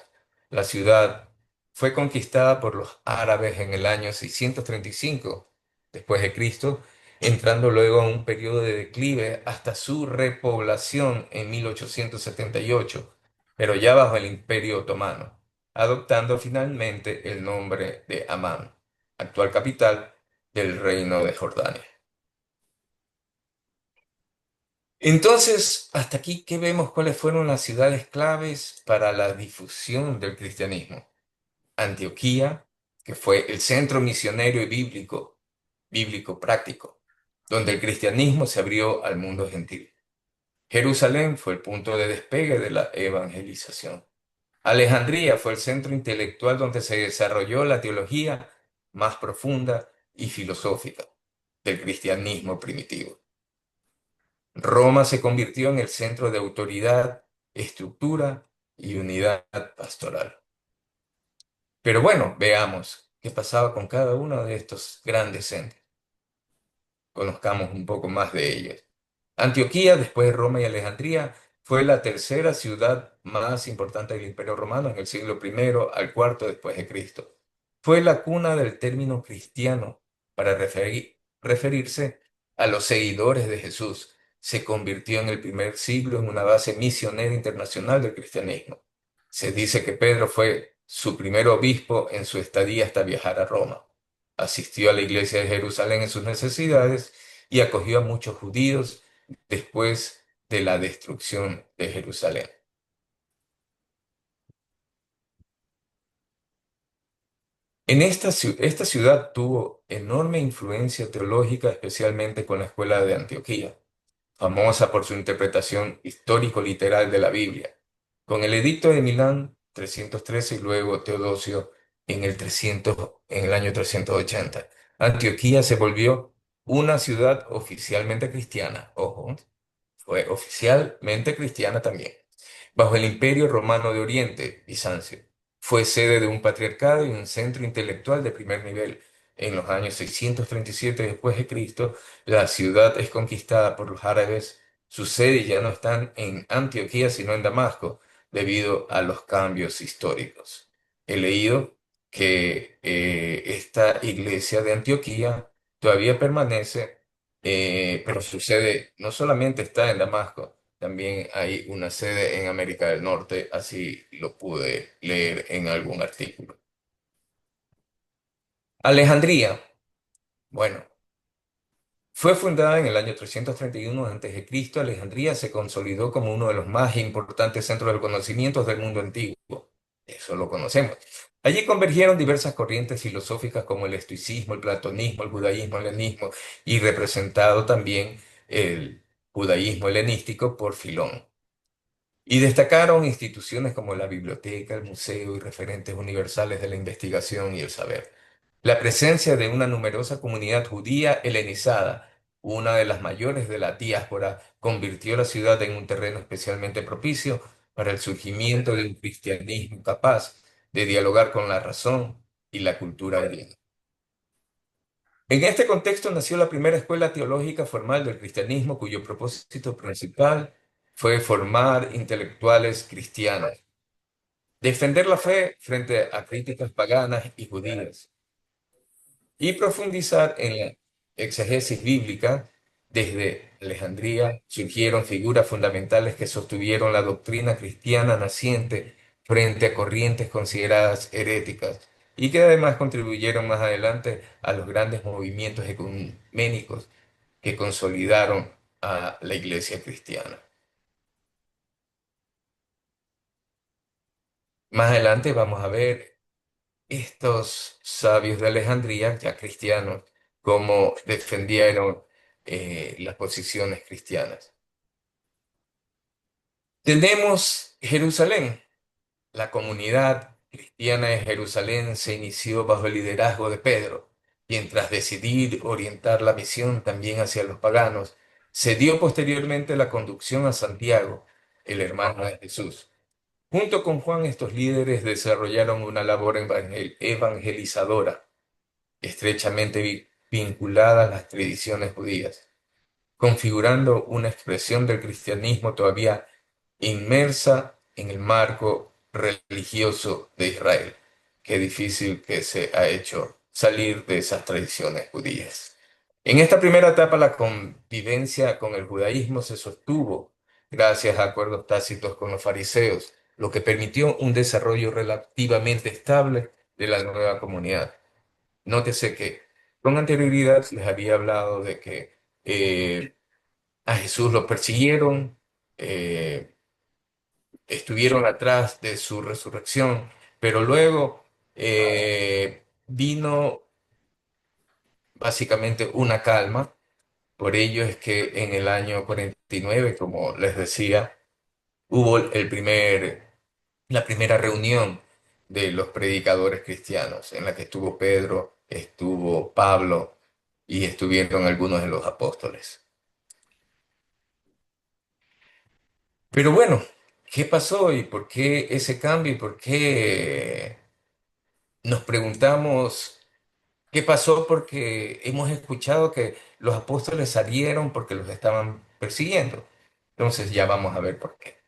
La ciudad fue conquistada por los árabes en el año 635 después de Cristo, entrando luego a un periodo de declive hasta su repoblación en 1878, pero ya bajo el Imperio Otomano, adoptando finalmente el nombre de Amán, actual capital del Reino de Jordania. Entonces, hasta aquí, ¿qué vemos? ¿Cuáles fueron las ciudades claves para la difusión del cristianismo? Antioquía, que fue el centro misionero y bíblico práctico, donde el cristianismo se abrió al mundo gentil. Jerusalén fue el punto de despegue de la evangelización. Alejandría fue el centro intelectual donde se desarrolló la teología más profunda y filosófica del cristianismo primitivo. Roma se convirtió en el centro de autoridad, estructura y unidad pastoral. Pero bueno, veamos qué pasaba con cada uno de estos grandes centros. Conozcamos un poco más de ellos. Antioquía, después de Roma y Alejandría, fue la tercera ciudad más importante del Imperio Romano en el siglo I al IV después de Cristo. Fue la cuna del término cristiano para referirse a los seguidores de Jesús. Se convirtió en el primer siglo en una base misionera internacional del cristianismo. Se dice que Pedro fue su primer obispo en su estadía hasta viajar a Roma. Asistió a la iglesia de Jerusalén en sus necesidades y acogió a muchos judíos después de la destrucción de Jerusalén. Esta ciudad tuvo enorme influencia teológica, especialmente con la escuela de Antioquía, famosa por su interpretación histórico-literal de la Biblia. Con el Edicto de Milán, 313, y luego Teodosio en el año 380, Antioquía se volvió una ciudad oficialmente cristiana. Ojo, fue oficialmente cristiana también. Bajo el Imperio Romano de Oriente, Bizancio, fue sede de un patriarcado y un centro intelectual de primer nivel. En los años 637 después de Cristo, la ciudad es conquistada por los árabes. Sus sedes ya no están en Antioquía, sino en Damasco, debido a los cambios históricos. He leído que esta iglesia de Antioquía todavía permanece, pero su sede no solamente está en Damasco, también hay una sede en América del Norte, así lo pude leer en algún artículo. Alejandría, bueno, fue fundada en el año 331 a.C. Alejandría se consolidó como uno de los más importantes centros del conocimiento del mundo antiguo. Eso lo conocemos. Allí convergieron diversas corrientes filosóficas como el estoicismo, el platonismo, el judaísmo, el helenismo y representado también el judaísmo helenístico por Filón. Y destacaron instituciones como la biblioteca, el museo y referentes universales de la investigación y el saber. La presencia de una numerosa comunidad judía helenizada, una de las mayores de la diáspora, convirtió la ciudad en un terreno especialmente propicio para el surgimiento de un cristianismo capaz de dialogar con la razón y la cultura griega. En este contexto nació la primera escuela teológica formal del cristianismo, cuyo propósito principal fue formar intelectuales cristianos, defender la fe frente a críticas paganas y judías, y profundizar en la exegesis bíblica. Desde Alejandría surgieron figuras fundamentales que sostuvieron la doctrina cristiana naciente frente a corrientes consideradas heréticas y que además contribuyeron más adelante a los grandes movimientos ecuménicos que consolidaron a la iglesia cristiana. Más adelante vamos a ver estos sabios de Alejandría, ya cristianos, cómo defendieron las posiciones cristianas. Tenemos Jerusalén. La comunidad cristiana de Jerusalén se inició bajo el liderazgo de Pedro, quien tras decidir orientar la misión también hacia los paganos, cedió posteriormente la conducción a Santiago, el hermano de Jesús. Junto con Juan, estos líderes desarrollaron una labor evangelizadora, estrechamente vinculada a las tradiciones judías, configurando una expresión del cristianismo todavía inmersa en el marco religioso de Israel. Qué difícil que se ha hecho salir de esas tradiciones judías. En esta primera etapa, la convivencia con el judaísmo se sostuvo gracias a acuerdos tácitos con los fariseos, lo que permitió un desarrollo relativamente estable de la nueva comunidad. Nótese que con anterioridad les había hablado de que a Jesús lo persiguieron, eh, estuvieron atrás de su resurrección, pero luego vino básicamente una calma. Por ello es que en el año 49, como les decía, hubo la primera reunión de los predicadores cristianos, en la que estuvo Pedro, estuvo Pablo y estuvieron algunos de los apóstoles. Pero bueno, ¿qué pasó y por qué ese cambio y por qué nos preguntamos qué pasó? Porque hemos escuchado que los apóstoles salieron porque los estaban persiguiendo. Entonces ya vamos a ver por qué.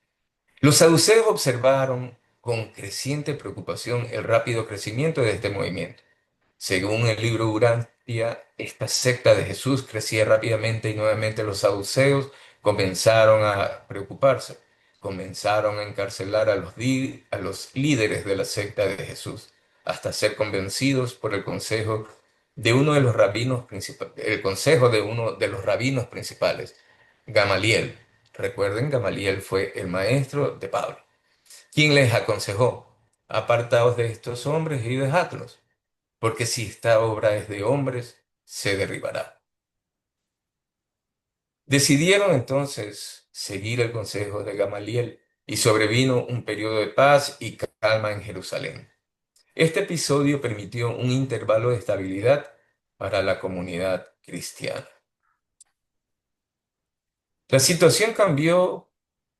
Los saduceos observaron con creciente preocupación el rápido crecimiento de este movimiento. Según el libro Urantia, esta secta de Jesús crecía rápidamente y nuevamente los saduceos comenzaron a preocuparse. Comenzaron a encarcelar a los líderes de la secta de Jesús hasta ser convencidos por el consejo de uno de los rabinos principales, el consejo de uno de los rabinos principales, Gamaliel. Recuerden, Gamaliel fue el maestro de Pablo, quien les aconsejó: apartaos de estos hombres y dejadlos, porque si esta obra es de hombres, se derribará. Decidieron entonces seguir el consejo de Gamaliel y sobrevino un periodo de paz y calma en Jerusalén. Este episodio permitió un intervalo de estabilidad para la comunidad cristiana. La situación cambió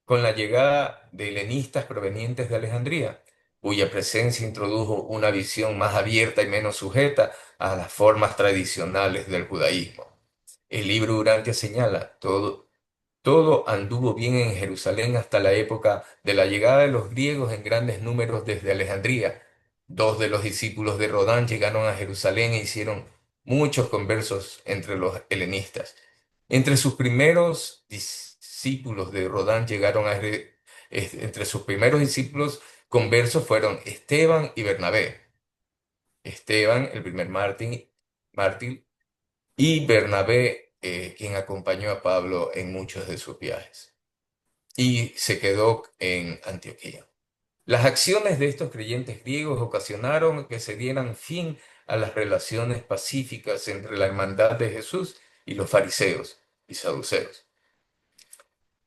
con la llegada de helenistas provenientes de Alejandría, cuya presencia introdujo una visión más abierta y menos sujeta a las formas tradicionales del judaísmo. El libro Urantia señala: todo anduvo bien en Jerusalén hasta la época de la llegada de los griegos en grandes números desde Alejandría. Dos de los discípulos de Rodán llegaron a Jerusalén e hicieron muchos conversos entre los helenistas. Entre sus primeros discípulos de Rodán entre sus primeros discípulos conversos fueron Esteban y Bernabé. Esteban, el primer mártir, y Bernabé, quien acompañó a Pablo en muchos de sus viajes y se quedó en Antioquía. Las acciones de estos creyentes griegos ocasionaron que se dieran fin a las relaciones pacíficas entre la hermandad de Jesús y los fariseos y saduceos.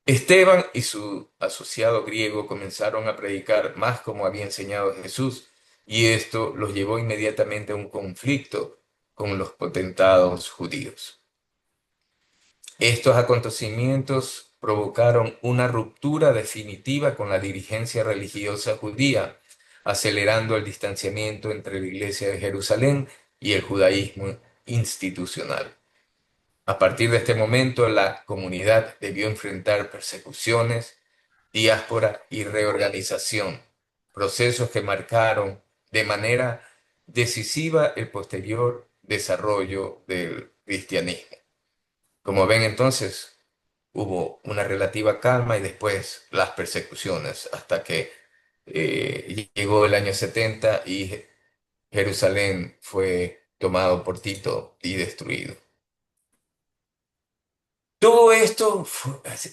Esteban y su asociado griego comenzaron a predicar más como había enseñado Jesús, y esto los llevó inmediatamente a un conflicto con los potentados judíos. Estos acontecimientos provocaron una ruptura definitiva con la dirigencia religiosa judía, acelerando el distanciamiento entre la Iglesia de Jerusalén y el judaísmo institucional. A partir de este momento, la comunidad debió enfrentar persecuciones, diáspora y reorganización, procesos que marcaron de manera decisiva el posterior desarrollo del cristianismo. Como ven entonces, hubo una relativa calma y después las persecuciones hasta que llegó el año 70 y Jerusalén fue tomado por Tito y destruido. Todo esto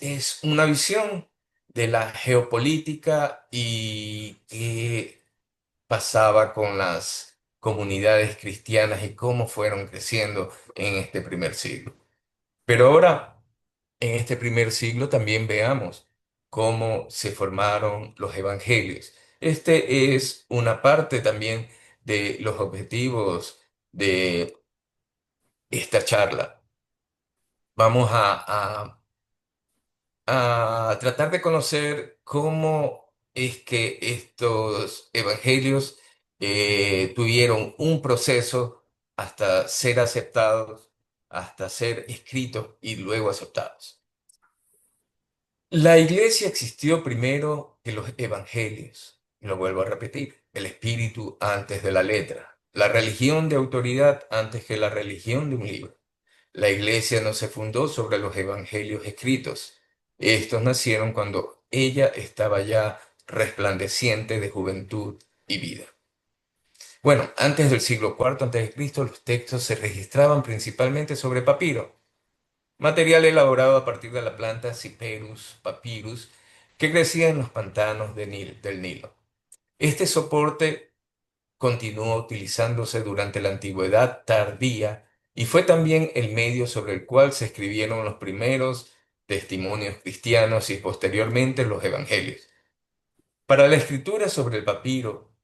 es una visión de la geopolítica y qué pasaba con las comunidades cristianas y cómo fueron creciendo en este primer siglo. Pero ahora, en este primer siglo, también veamos cómo se formaron los evangelios. Este es una parte también de los objetivos de esta charla. Vamos a tratar de conocer cómo es que estos evangelios tuvieron un proceso hasta ser aceptados, hasta ser escritos y luego aceptados. La iglesia existió primero que los evangelios. Y lo vuelvo a repetir, el espíritu antes de la letra, la religión de autoridad antes que la religión de un libro. La iglesia no se fundó sobre los evangelios escritos. Estos nacieron cuando ella estaba ya resplandeciente de juventud y vida. Bueno, antes del siglo IV a.C., los textos se registraban principalmente sobre papiro, material elaborado a partir de la planta Cyperus papyrus, que crecía en los pantanos del Nilo. Este soporte continuó utilizándose durante la Antigüedad tardía y fue también el medio sobre el cual se escribieron los primeros testimonios cristianos y posteriormente los evangelios. Para la escritura sobre el papiro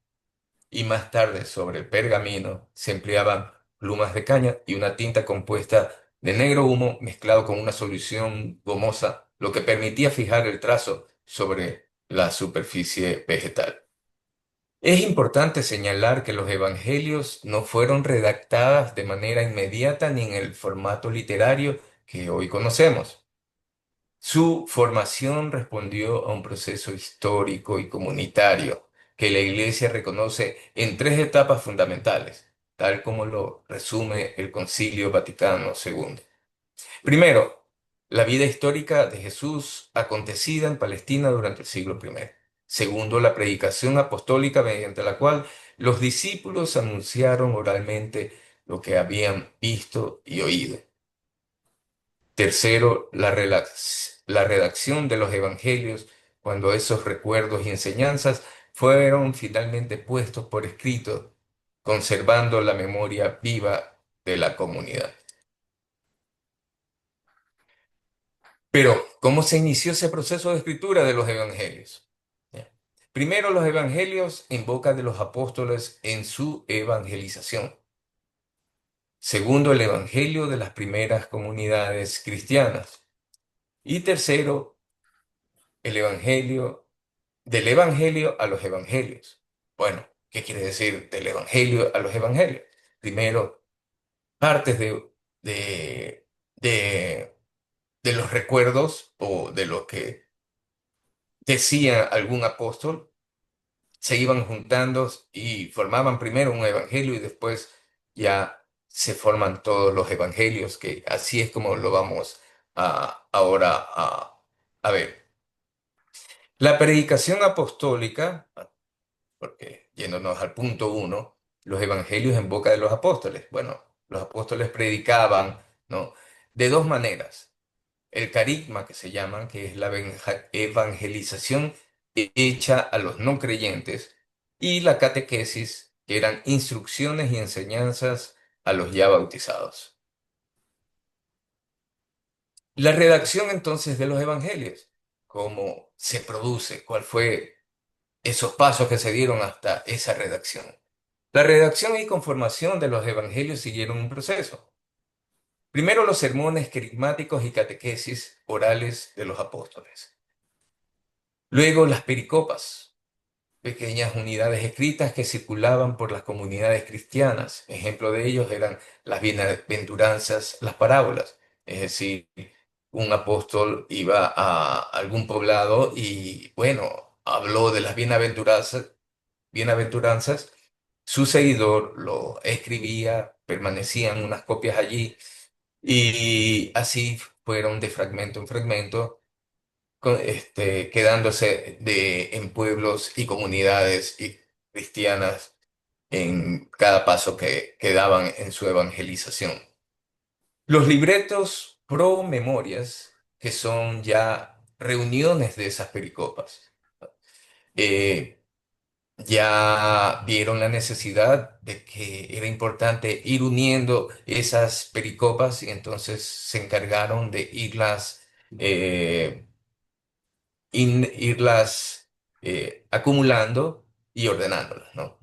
y más tarde sobre el pergamino se empleaban plumas de caña y una tinta compuesta de negro humo mezclado con una solución gomosa, lo que permitía fijar el trazo sobre la superficie vegetal. Es importante señalar que los evangelios no fueron redactadas de manera inmediata ni en el formato literario que hoy conocemos. Su formación respondió a un proceso histórico y comunitario que la Iglesia reconoce en tres etapas fundamentales, tal como lo resume el Concilio Vaticano II. Primero, la vida histórica de Jesús acontecida en Palestina durante el siglo I. Segundo, la predicación apostólica mediante la cual los discípulos anunciaron oralmente lo que habían visto y oído. Tercero, la redacción de los evangelios cuando esos recuerdos y enseñanzas fueron finalmente puestos por escrito, conservando la memoria viva de la comunidad. Pero, ¿cómo se inició ese proceso de escritura de los evangelios? Ya. Primero, los evangelios en boca de los apóstoles en su evangelización. Segundo, el evangelio de las primeras comunidades cristianas. Y tercero, el evangelio del evangelio a los evangelios. Bueno, ¿qué quiere decir del evangelio a los evangelios? Primero, partes de, de, de los recuerdos o de lo que decía algún apóstol, se iban juntando y formaban primero un evangelio y después ya se forman todos los evangelios, que así es como lo vamos ahora a ver. La predicación apostólica, porque yéndonos al punto uno, los evangelios en boca de los apóstoles. Bueno, los apóstoles predicaban, ¿no? De dos maneras. El carisma, que se llaman, que es la evangelización hecha a los no creyentes, y la catequesis, que eran instrucciones y enseñanzas a los ya bautizados. La redacción entonces de los evangelios, ¿cómo se produce? ¿Cuál fue esos pasos que se dieron hasta esa redacción? La redacción y conformación de los evangelios siguieron un proceso. Primero los sermones querigmáticos y catequesis orales de los apóstoles. Luego las pericopas, pequeñas unidades escritas que circulaban por las comunidades cristianas. Ejemplo de ellos eran las bienaventuranzas, las parábolas. Es decir, un apóstol iba a algún poblado y, bueno, habló de las bienaventuranzas. Su seguidor lo escribía, permanecían unas copias allí y así fueron de fragmento en fragmento quedándose en pueblos y comunidades cristianas en cada paso que daban en su evangelización. Los libretos pro memorias, que son ya reuniones de esas pericopas, eh, ya vieron la necesidad de que era importante ir uniendo esas pericopas y entonces se encargaron de eh, irlas acumulando y ordenándolas, ¿no?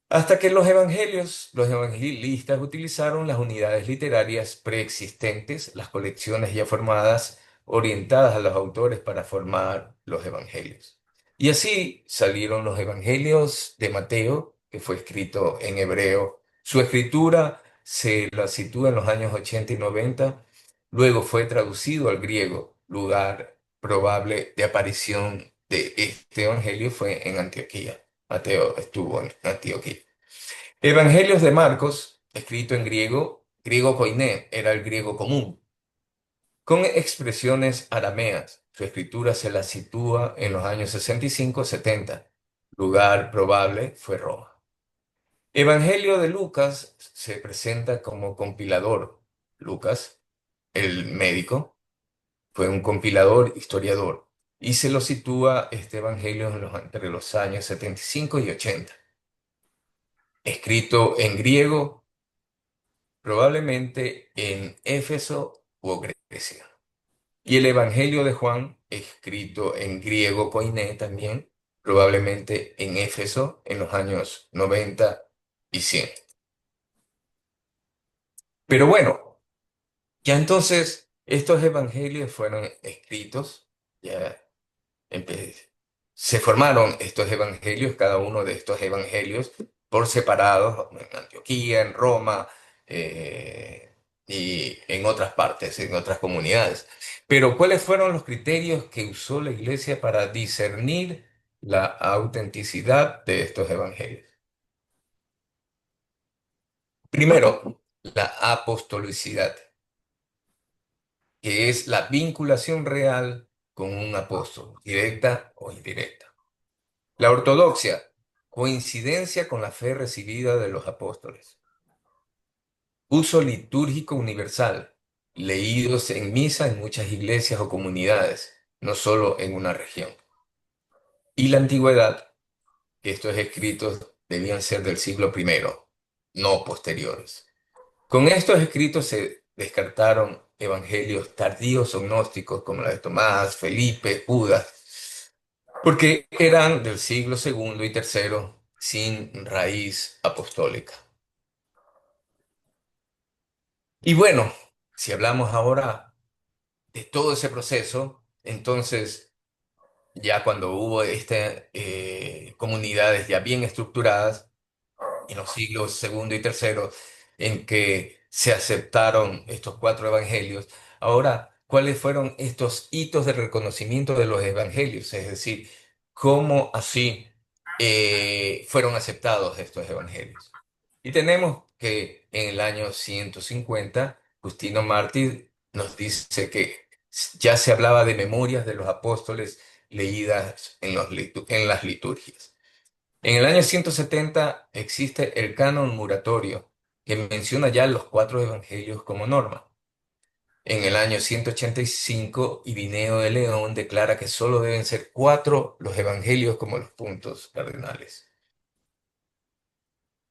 Hasta que los evangelistas utilizaron las unidades literarias preexistentes, las colecciones ya formadas, orientadas a los autores para formar los evangelios. Y así salieron los evangelios de Mateo, que fue escrito en hebreo. Su escritura se la sitúa en los años 80 y 90. Luego fue traducido al griego, lugar probable de aparición de este evangelio fue en Antioquía. Mateo estuvo en Antioquía. Evangelios de Marcos, escrito en griego, griego koiné, era el griego común, con expresiones arameas. Su escritura se la sitúa en los años 65-70. Lugar probable fue Roma. Evangelio de Lucas se presenta como compilador. Lucas, el médico, fue un compilador, historiador, y se lo sitúa este evangelio entre los años 75 y 80. Escrito en griego, probablemente en Éfeso o Grecia. Y el Evangelio de Juan, escrito en griego koiné también, probablemente en Éfeso en los años 90 y 100. Pero bueno, ya entonces estos evangelios fueron escritos, ya empe- se formaron estos evangelios, cada uno de estos evangelios por separado, en Antioquía, en Roma, y en otras partes, en otras comunidades. Pero ¿cuáles fueron los criterios que usó la iglesia para discernir la autenticidad de estos evangelios? Primero, la apostolicidad, que es la vinculación real con un apóstol, directa o indirecta. La ortodoxia, coincidencia con la fe recibida de los apóstoles. Uso litúrgico universal, leídos en misa en muchas iglesias o comunidades, no solo en una región. Y la antigüedad, que estos escritos debían ser del siglo I, no posteriores. Con estos escritos se descartaron evangelios tardíos o gnósticos como la de Tomás, Felipe, Judas, porque eran del siglo segundo y tercero sin raíz apostólica. Y bueno, si hablamos ahora de todo ese proceso, entonces ya cuando hubo comunidades ya bien estructuradas en los siglos segundo y tercero en que se aceptaron estos cuatro evangelios, ahora, ¿cuáles fueron estos hitos de reconocimiento de los evangelios? Es decir, ¿cómo así fueron aceptados estos evangelios? Y tenemos que en el año 150, Justino Mártir nos dice que ya se hablaba de memorias de los apóstoles leídas en las liturgias. En el año 170 existe el canon muratorio, que menciona ya los cuatro evangelios como norma. En el año 185, Irineo de León declara que solo deben ser cuatro los evangelios como los puntos cardinales.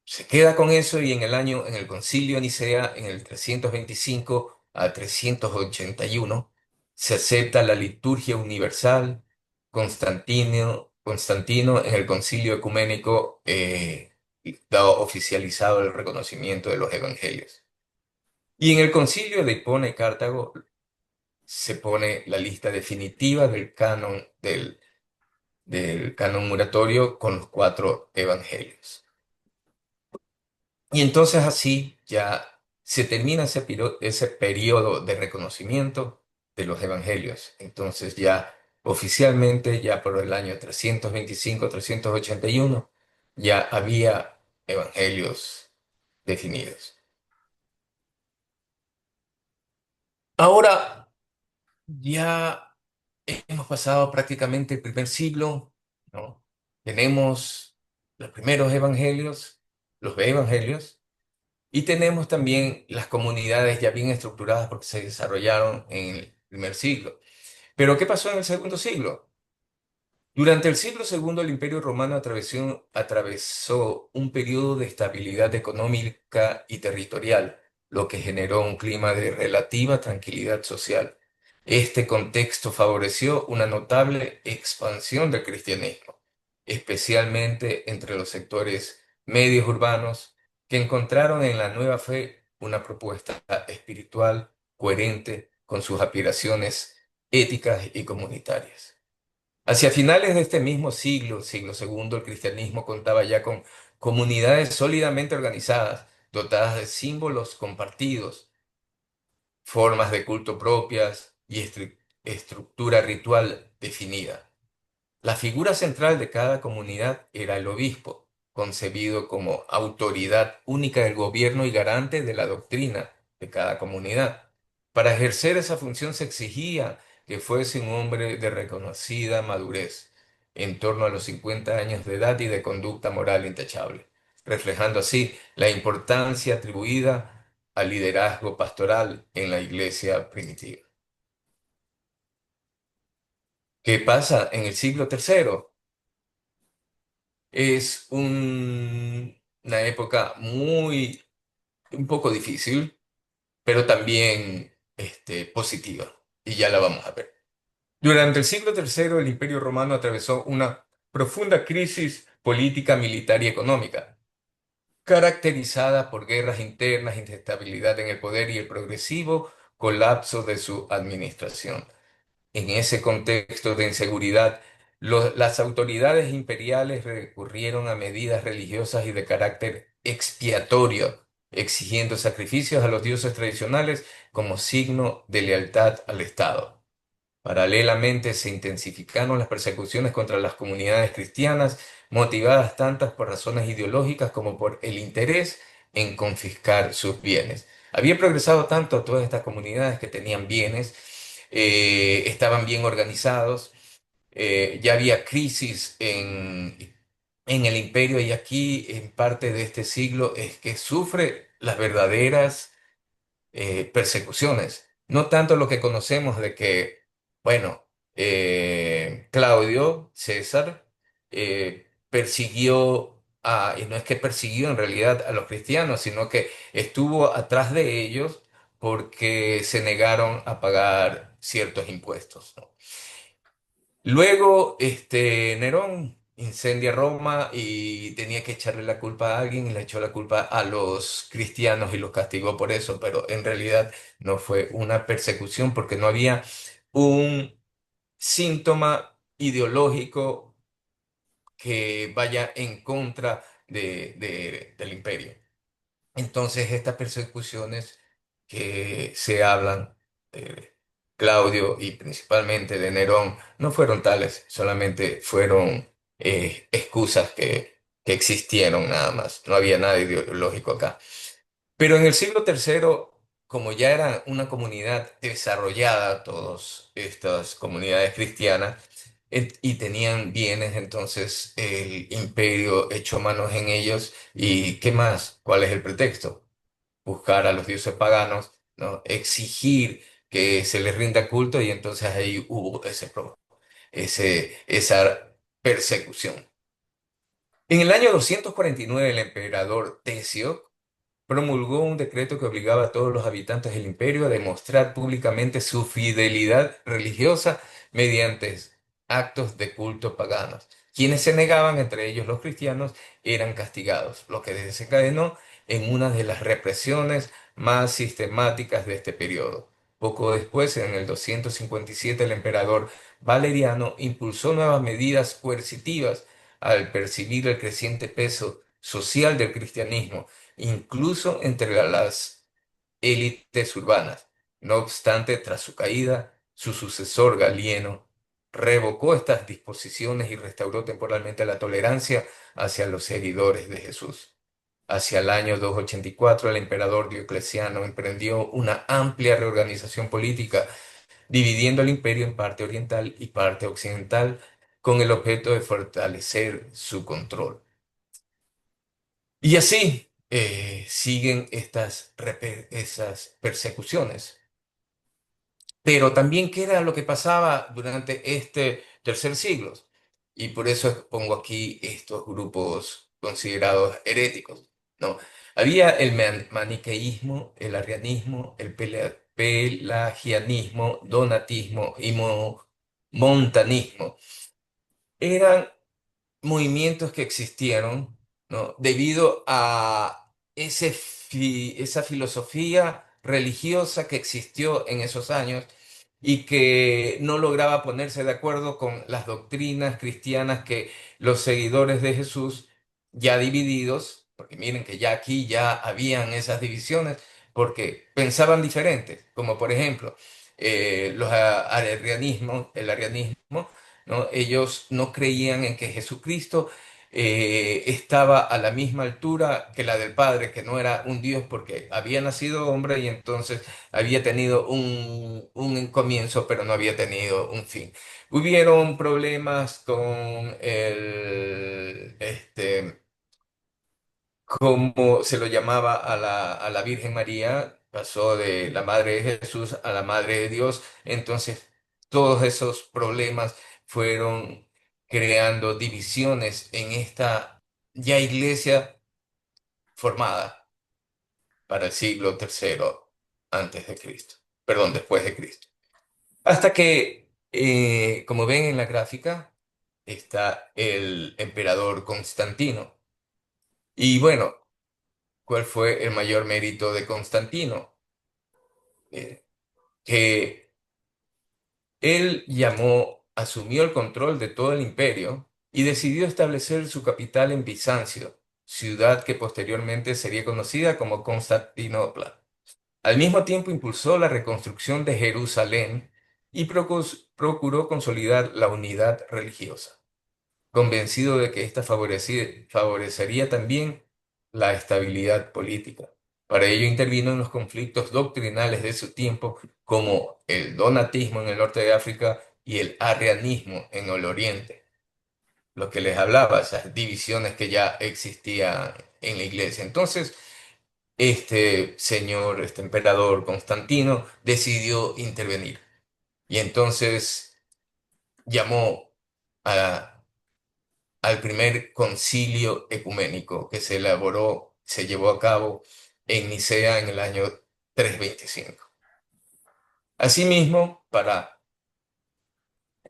Se queda con eso y en el Concilio de Nicea, en el 325 a 381, se acepta la liturgia universal. Constantino en el Concilio Ecuménico da oficializado el reconocimiento de los evangelios. Y en el Concilio de Hipona y Cartago se pone la lista definitiva del canon muratorio con los cuatro evangelios. Y entonces así ya se termina ese periodo de reconocimiento de los evangelios. Entonces ya oficialmente, ya por el año 325, 381 ya había evangelios definidos. Ahora ya hemos pasado prácticamente el primer siglo, ¿no? Tenemos los primeros evangelios, los evangelios. Y tenemos también las comunidades ya bien estructuradas porque se desarrollaron en el primer siglo. Pero ¿qué pasó en el segundo siglo? Durante el siglo segundo, el Imperio Romano atravesó un periodo de estabilidad económica y territorial, lo que generó un clima de relativa tranquilidad social. Este contexto favoreció una notable expansión del cristianismo, especialmente entre los sectores medios urbanos, que encontraron en la nueva fe una propuesta espiritual coherente con sus aspiraciones éticas y comunitarias. Hacia finales de este mismo siglo, siglo segundo, el cristianismo contaba ya con comunidades sólidamente organizadas, dotadas de símbolos compartidos, formas de culto propias y estructura ritual definida. La figura central de cada comunidad era el obispo, concebido como autoridad única del gobierno y garante de la doctrina de cada comunidad. Para ejercer esa función se exigía que fuese un hombre de reconocida madurez, en torno a los 50 años de edad y de conducta moral intachable, reflejando así la importancia atribuida al liderazgo pastoral en la iglesia primitiva. ¿Qué pasa en el siglo tercero? Es una época un poco difícil, pero también positiva, y ya la vamos a ver. Durante el siglo tercero, el Imperio Romano atravesó una profunda crisis política, militar y económica, caracterizada por guerras internas, inestabilidad en el poder y el progresivo colapso de su administración. En ese contexto de inseguridad, las autoridades imperiales recurrieron a medidas religiosas y de carácter expiatorio, exigiendo sacrificios a los dioses tradicionales como signo de lealtad al Estado. Paralelamente, se intensificaron las persecuciones contra las comunidades cristianas, motivadas tantas por razones ideológicas como por el interés en confiscar sus bienes. Había progresado tanto todas estas comunidades que tenían bienes, estaban bien organizados, ya había crisis en el imperio y aquí en parte de este siglo es que sufre las verdaderas persecuciones. No tanto lo que conocemos de que, bueno, Claudio César y no es que persiguió en realidad a los cristianos, sino que estuvo atrás de ellos porque se negaron a pagar ciertos impuestos, ¿no? Luego, Nerón incendia Roma y tenía que echarle la culpa a alguien y le echó la culpa a los cristianos y los castigó por eso, pero en realidad no fue una persecución porque no había un síntoma ideológico que vaya en contra del imperio. Entonces, estas persecuciones que se hablan de Claudio y principalmente de Nerón no fueron tales, solamente fueron excusas que existieron nada más. No había nada ideológico acá. Pero en el siglo tercero, como ya era una comunidad desarrollada, todas estas comunidades cristianas, y tenían bienes, entonces el imperio echó manos en ellos. ¿Y qué más? ¿Cuál es el pretexto? Buscar a los dioses paganos, ¿no? Exigir que se les rinda culto y entonces ahí hubo esa persecución. En el año 249 el emperador Tesio promulgó un decreto que obligaba a todos los habitantes del imperio a demostrar públicamente su fidelidad religiosa mediante actos de culto paganos. Quienes se negaban, entre ellos los cristianos, eran castigados, lo que desencadenó en una de las represiones más sistemáticas de este periodo. Poco después, en el 257, el emperador Valeriano impulsó nuevas medidas coercitivas al percibir el creciente peso social del cristianismo incluso entre las élites urbanas. No obstante, tras su caída, su sucesor Galieno revocó estas disposiciones y restauró temporalmente la tolerancia hacia los seguidores de Jesús. Hacia el año 284, el emperador Diocleciano emprendió una amplia reorganización política, dividiendo el imperio en parte oriental y parte occidental, con el objeto de fortalecer su control. Y así siguen esas persecuciones. Pero también, ¿qué era lo que pasaba durante este tercer siglo? Y por eso pongo aquí estos grupos considerados heréticos, ¿no? Había el maniqueísmo, el arrianismo, el pelagianismo, donatismo y montanismo. Eran movimientos que existieron, ¿no? Debido a esa filosofía religiosa que existió en esos años y que no lograba ponerse de acuerdo con las doctrinas cristianas que los seguidores de Jesús, ya divididos, porque miren que ya aquí ya habían esas divisiones, porque pensaban diferentes, como por ejemplo el arianismo, ¿no? Ellos no creían en que Jesucristo estaba a la misma altura que la del Padre, que no era un Dios porque había nacido hombre y entonces había tenido un comienzo, pero no había tenido un fin. Hubieron problemas con como se lo llamaba a la Virgen María, pasó de la Madre de Jesús a la Madre de Dios, entonces todos esos problemas fueron creando divisiones en esta ya iglesia formada para el siglo tercero antes de Cristo, perdón, después de Cristo. Hasta que, como ven en la gráfica, está el emperador Constantino. Y bueno, ¿cuál fue el mayor mérito de Constantino? Que él asumió el control de todo el imperio y decidió establecer su capital en Bizancio, ciudad que posteriormente sería conocida como Constantinopla. Al mismo tiempo impulsó la reconstrucción de Jerusalén y procuró consolidar la unidad religiosa, convencido de que ésta favorecería también la estabilidad política. Para ello intervino en los conflictos doctrinales de su tiempo, como el donatismo en el norte de África y el arrianismo en el oriente. Lo que les hablaba, esas divisiones que ya existían en la iglesia. Entonces, este emperador Constantino decidió intervenir y entonces llamó a al primer concilio ecuménico que se llevó a cabo en Nicea en el año 325. Asimismo, para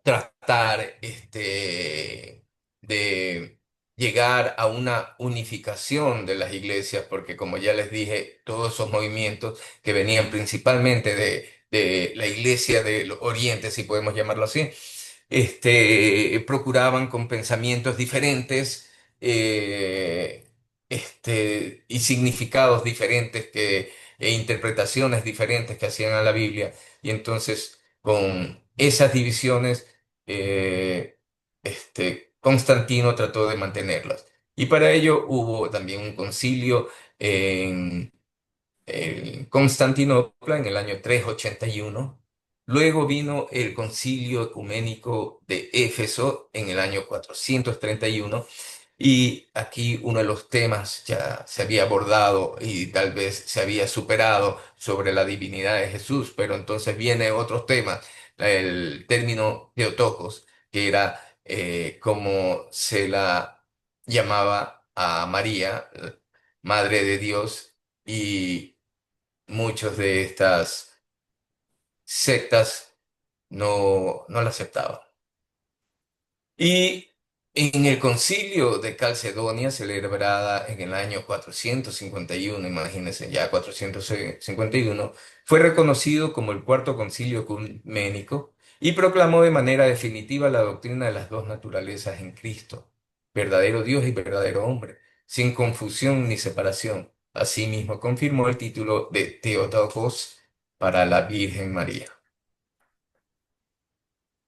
tratar de llegar a una unificación de las iglesias, porque como ya les dije, todos esos movimientos que venían principalmente de la iglesia del Oriente, si podemos llamarlo así, procuraban con pensamientos diferentes y significados diferentes e interpretaciones diferentes que hacían a la Biblia. Y entonces, con esas divisiones, Constantino trató de mantenerlas. Y para ello hubo también un concilio en Constantinopla en el año 381. Luego vino el Concilio Ecuménico de Éfeso en el año 431 Y aquí uno de los temas ya se había abordado y tal vez se había superado sobre la divinidad de Jesús, pero entonces viene otro tema, el término Theotokos, que era como se la llamaba a María, Madre de Dios, y muchos de estas sectas no la aceptaban. Y en el concilio de Calcedonia, celebrada en el año 451, imagínense ya 451, fue reconocido como el cuarto concilio ecuménico y proclamó de manera definitiva la doctrina de las dos naturalezas en Cristo, verdadero Dios y verdadero hombre, sin confusión ni separación. Asimismo, confirmó el título de Theotokos para la Virgen María.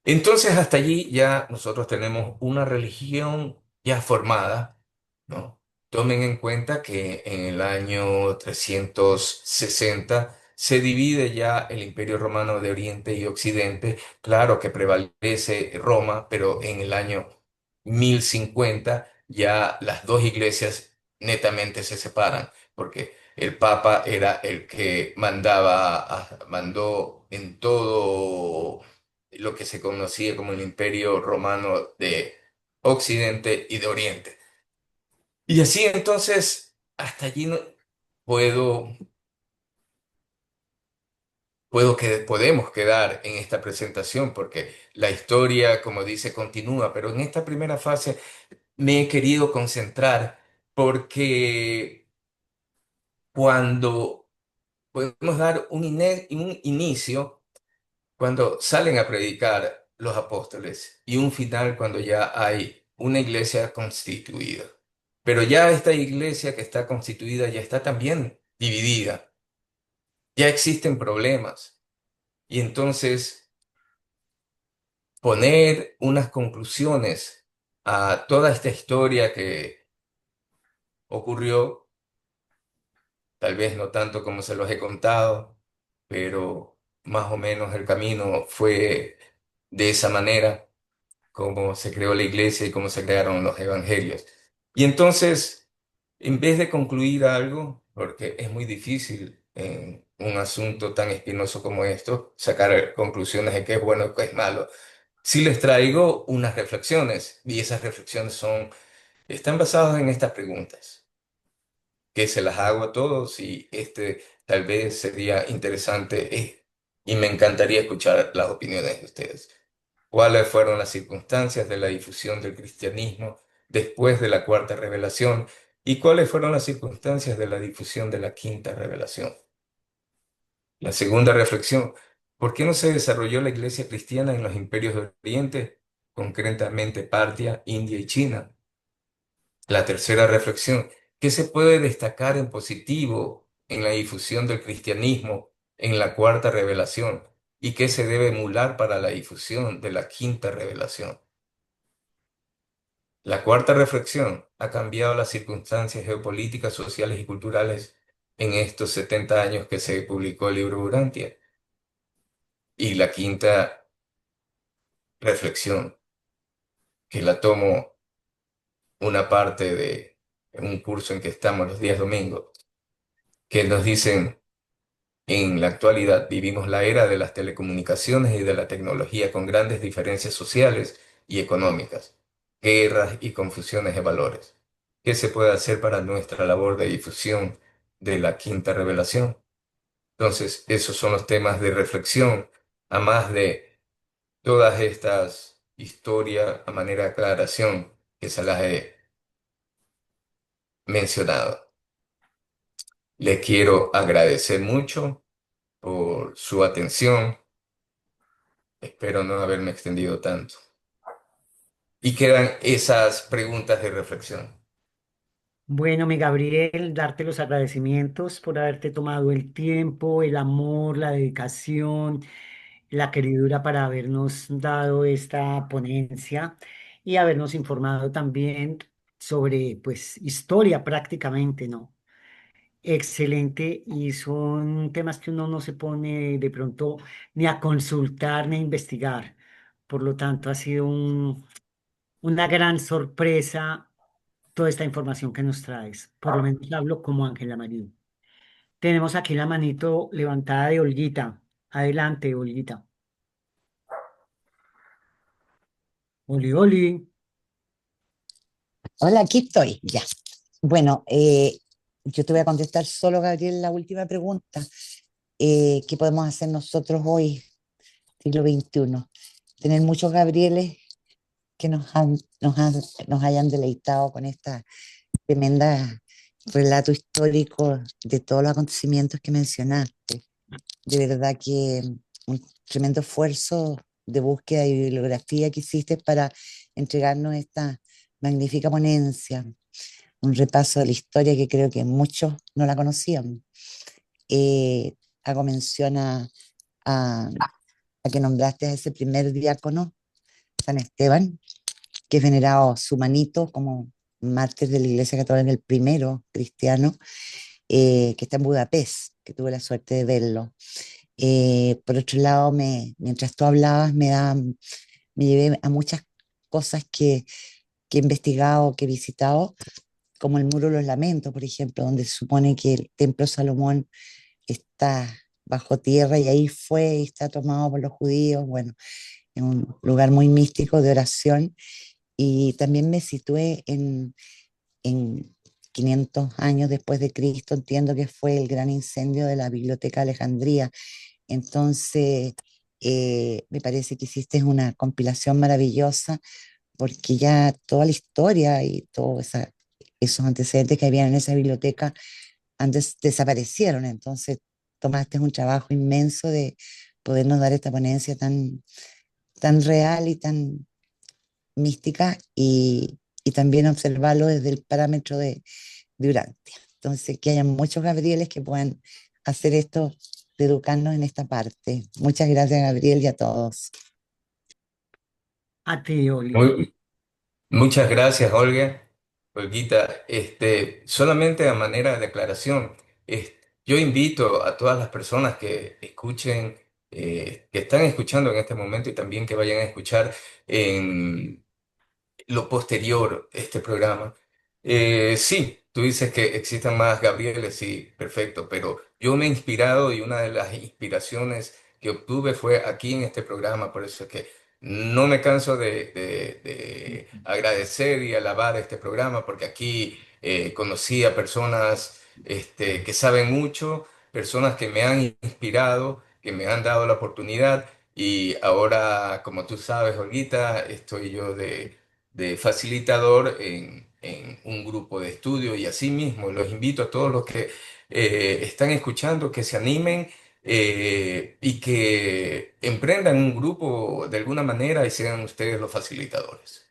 Entonces, hasta allí ya nosotros tenemos una religión ya formada, ¿no? Tomen en cuenta que en el año 360 se divide ya el Imperio Romano de Oriente y Occidente. Claro que prevalece Roma, pero en el año 1050 ya las dos iglesias netamente se separan, porque el Papa era el que mandó en todo lo que se conocía como el Imperio Romano de Occidente y de Oriente. Y así entonces, hasta allí puedo, podemos quedar en esta presentación porque la historia, como dice, continúa, pero en esta primera fase me he querido concentrar porque cuando podemos dar un inicio, cuando salen a predicar los apóstoles y un final cuando ya hay una iglesia constituida. Pero ya esta iglesia que está constituida ya está también dividida, ya existen problemas y entonces poner unas conclusiones a toda esta historia que ocurrió, tal vez no tanto como se los he contado, pero más o menos el camino fue de esa manera cómo se creó la iglesia y cómo se crearon los evangelios. Y entonces, en vez de concluir algo, porque es muy difícil en un asunto tan espinoso como esto, sacar conclusiones de qué es bueno y qué es malo, sí les traigo unas reflexiones y esas reflexiones están basadas en estas preguntas, que se las hago a todos y este tal vez sería interesante y me encantaría escuchar las opiniones de ustedes. ¿Cuáles fueron las circunstancias de la difusión del cristianismo después de la cuarta revelación? ¿Y cuáles fueron las circunstancias de la difusión de la quinta revelación? La segunda reflexión, ¿por qué no se desarrolló la iglesia cristiana en los imperios de Oriente, concretamente Partia, India y China? La tercera reflexión, ¿qué se puede destacar en positivo en la difusión del cristianismo en la cuarta revelación? ¿Y qué se debe emular para la difusión de la quinta revelación? La cuarta reflexión, ¿ha cambiado las circunstancias geopolíticas, sociales y culturales en estos 70 años que se publicó el libro Urantia? Y la quinta reflexión, que la tomo una parte de un curso en que estamos los días domingos, que nos dicen, en la actualidad vivimos la era de las telecomunicaciones y de la tecnología con grandes diferencias sociales y económicas, guerras y confusiones de valores. ¿Qué se puede hacer para nuestra labor de difusión de la quinta revelación? Entonces, esos son los temas de reflexión, a más de todas estas historias a manera de aclaración que se las he mencionado. Le quiero agradecer mucho por su atención. Espero no haberme extendido tanto. Y quedan esas preguntas de reflexión. Bueno, mi Gabriel, darte los agradecimientos por haberte tomado el tiempo, el amor, la dedicación, la queridura para habernos dado esta ponencia y habernos informado también sobre, pues, historia prácticamente, ¿no? Excelente, y son temas que uno no se pone de pronto ni a consultar ni a investigar. Por lo tanto, ha sido una gran sorpresa toda esta información que nos traes. Por lo menos hablo como Ángela María. Tenemos aquí la manito levantada de Olguita. Adelante, Olguita. Oli, Oli. Hola, aquí estoy, ya. Bueno, yo te voy a contestar solo, Gabriel, la última pregunta. ¿Qué podemos hacer nosotros hoy, siglo XXI? Tener muchos Gabrieles que nos hayan deleitado con esta tremenda relato histórico de todos los acontecimientos que mencionaste. De verdad que un tremendo esfuerzo de búsqueda y bibliografía que hiciste para entregarnos esta magnífica ponencia, un repaso de la historia que creo que muchos no la conocían. Hago mención a, a que nombraste a ese primer diácono, San Esteban, que es venerado su manito como mártir de la Iglesia Católica, el primero cristiano, que está en Budapest, que tuve la suerte de verlo. Por otro lado, mientras tú hablabas, me llevé a muchas cosas que he investigado, que he visitado, como el Muro de los Lamentos, por ejemplo, donde se supone que el Templo Salomón está bajo tierra y ahí fue y está tomado por los judíos. Bueno, es un lugar muy místico de oración. Y también me situé en 500 años después de Cristo, entiendo que fue el gran incendio de la Biblioteca de Alejandría. Entonces, me parece que hiciste una compilación maravillosa porque ya toda la historia y todos esos antecedentes que habían en esa biblioteca antes desaparecieron. Entonces, tomaste un trabajo inmenso de podernos dar esta ponencia tan real y tan mística y también observarlo desde el parámetro de Urantia. Entonces, que haya muchos Gabrieles que puedan hacer esto de educarnos en esta parte. Muchas gracias, Gabriel, y a todos. A ti, Oli. Muy, muchas gracias, Olga. Olguita, solamente a manera de aclaración, yo invito a todas las personas que escuchen, que están escuchando en este momento y también que vayan a escuchar en lo posterior este programa. Sí, tú dices que existan más Gabrieles, sí, perfecto, pero yo me he inspirado y una de las inspiraciones que obtuve fue aquí en este programa, por eso es que no me canso de agradecer y alabar este programa, porque aquí conocí a personas que saben mucho, personas que me han inspirado, que me han dado la oportunidad. Y ahora, como tú sabes, Olguita, estoy yo de facilitador en un grupo de estudio y así mismo los invito a todos los que están escuchando que se animen y que emprendan un grupo de alguna manera y sean ustedes los facilitadores.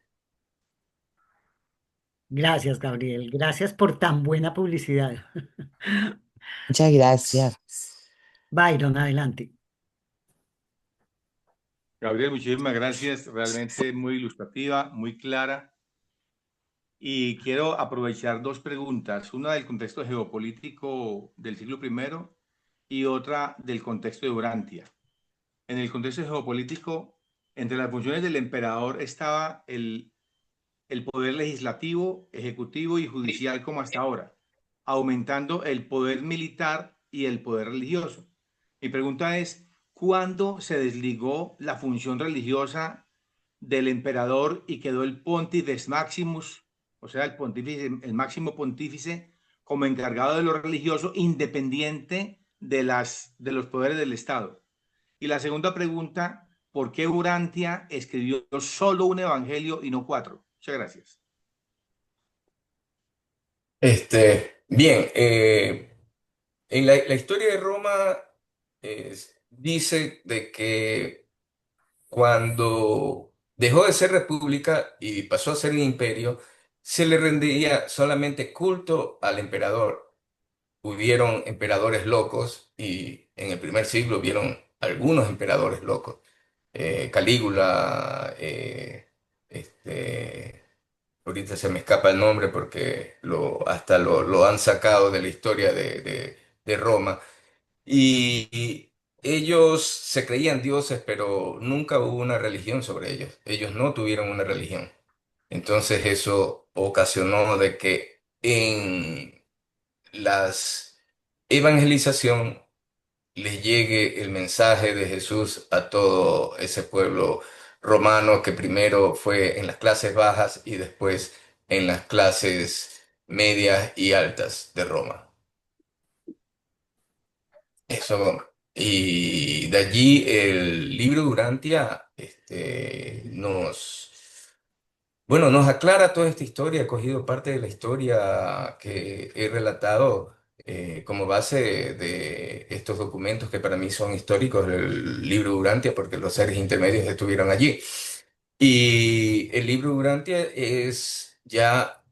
Gracias, Gabriel. Gracias por tan buena publicidad. Muchas gracias. Byron, adelante. Gabriel, muchísimas gracias. Realmente muy ilustrativa, muy clara. Y quiero aprovechar dos preguntas, una del contexto geopolítico del siglo I y otra del contexto de Urantia. En el contexto geopolítico, entre las funciones del emperador estaba el poder legislativo, ejecutivo y judicial como hasta ahora, aumentando el poder militar y el poder religioso. Mi pregunta es, ¿cuándo se desligó la función religiosa del emperador y quedó el Pontifex Maximus, o sea, el pontífice, el máximo pontífice, como encargado de lo religioso, independiente de los poderes del Estado? Y la segunda pregunta, ¿por qué Urantia escribió solo un evangelio y no cuatro? Muchas gracias. Bien, en la historia de Roma dice de que cuando dejó de ser república y pasó a ser un imperio, se le rendía solamente culto al emperador. Hubieron emperadores locos y en el primer siglo hubieron algunos emperadores locos. Calígula, ahorita se me escapa el nombre porque hasta lo han sacado de la historia de Roma. Y ellos se creían dioses, pero nunca hubo una religión sobre ellos. Ellos no tuvieron una religión. Entonces eso ocasionó de que en las evangelización les llegue el mensaje de Jesús a todo ese pueblo romano que primero fue en las clases bajas y después en las clases medias y altas de Roma. Eso, y de allí el libro Durantia nos aclara toda esta historia. He cogido parte de la historia que he relatado como base de estos documentos que para mí son históricos del libro Durantia, porque los seres intermedios estuvieron allí. Y el libro Durantia es ya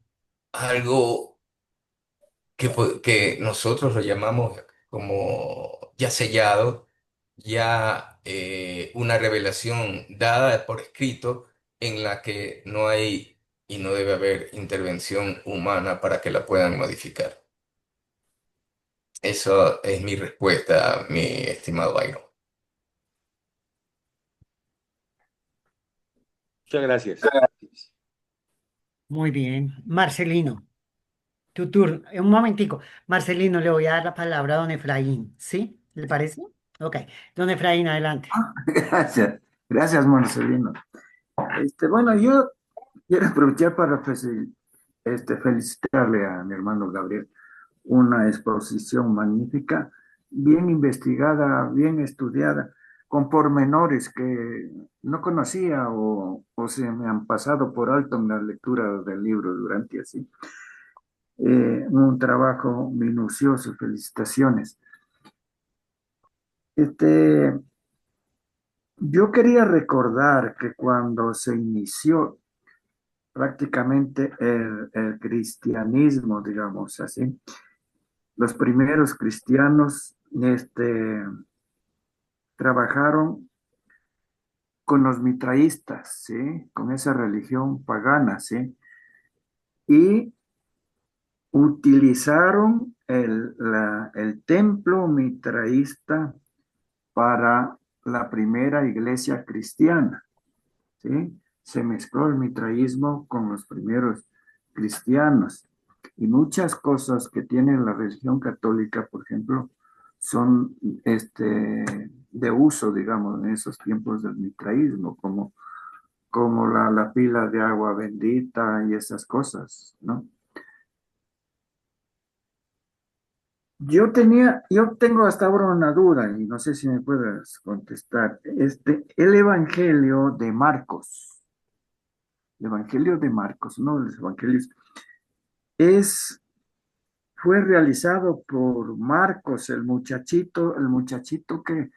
algo que nosotros lo llamamos como ya sellado, ya una revelación dada por escrito en la que no hay y no debe haber intervención humana para que la puedan modificar. Eso es mi respuesta, mi estimado Byron. Muchas gracias. Muy bien. Marcelino, tu turno. Un momentico. Marcelino, le voy a dar la palabra a don Efraín. ¿Sí? ¿Le parece? Ok. Don Efraín, adelante. Gracias, gracias Marcelino. Bueno, yo quiero aprovechar para felicitarle a mi hermano Gabriel. Una exposición magnífica, bien investigada, bien estudiada, con pormenores que no conocía o se me han pasado por alto en la lectura del libro durante así. Un trabajo minucioso, felicitaciones. Yo quería recordar que cuando se inició prácticamente el cristianismo, digamos así, los primeros cristianos trabajaron con los mitraístas, ¿sí? Con esa religión pagana, ¿sí? Y utilizaron el templo mitraísta para la primera iglesia cristiana, ¿sí? Se mezcló el mitraísmo con los primeros cristianos. Y muchas cosas que tiene la religión católica, por ejemplo, son de uso, digamos, en esos tiempos del mitraísmo, como la pila de agua bendita y esas cosas, ¿no? Yo tengo hasta ahora una duda y no sé si me puedes contestar. El Evangelio de Marcos, uno de los evangelios, es, fue realizado por Marcos, el muchachito que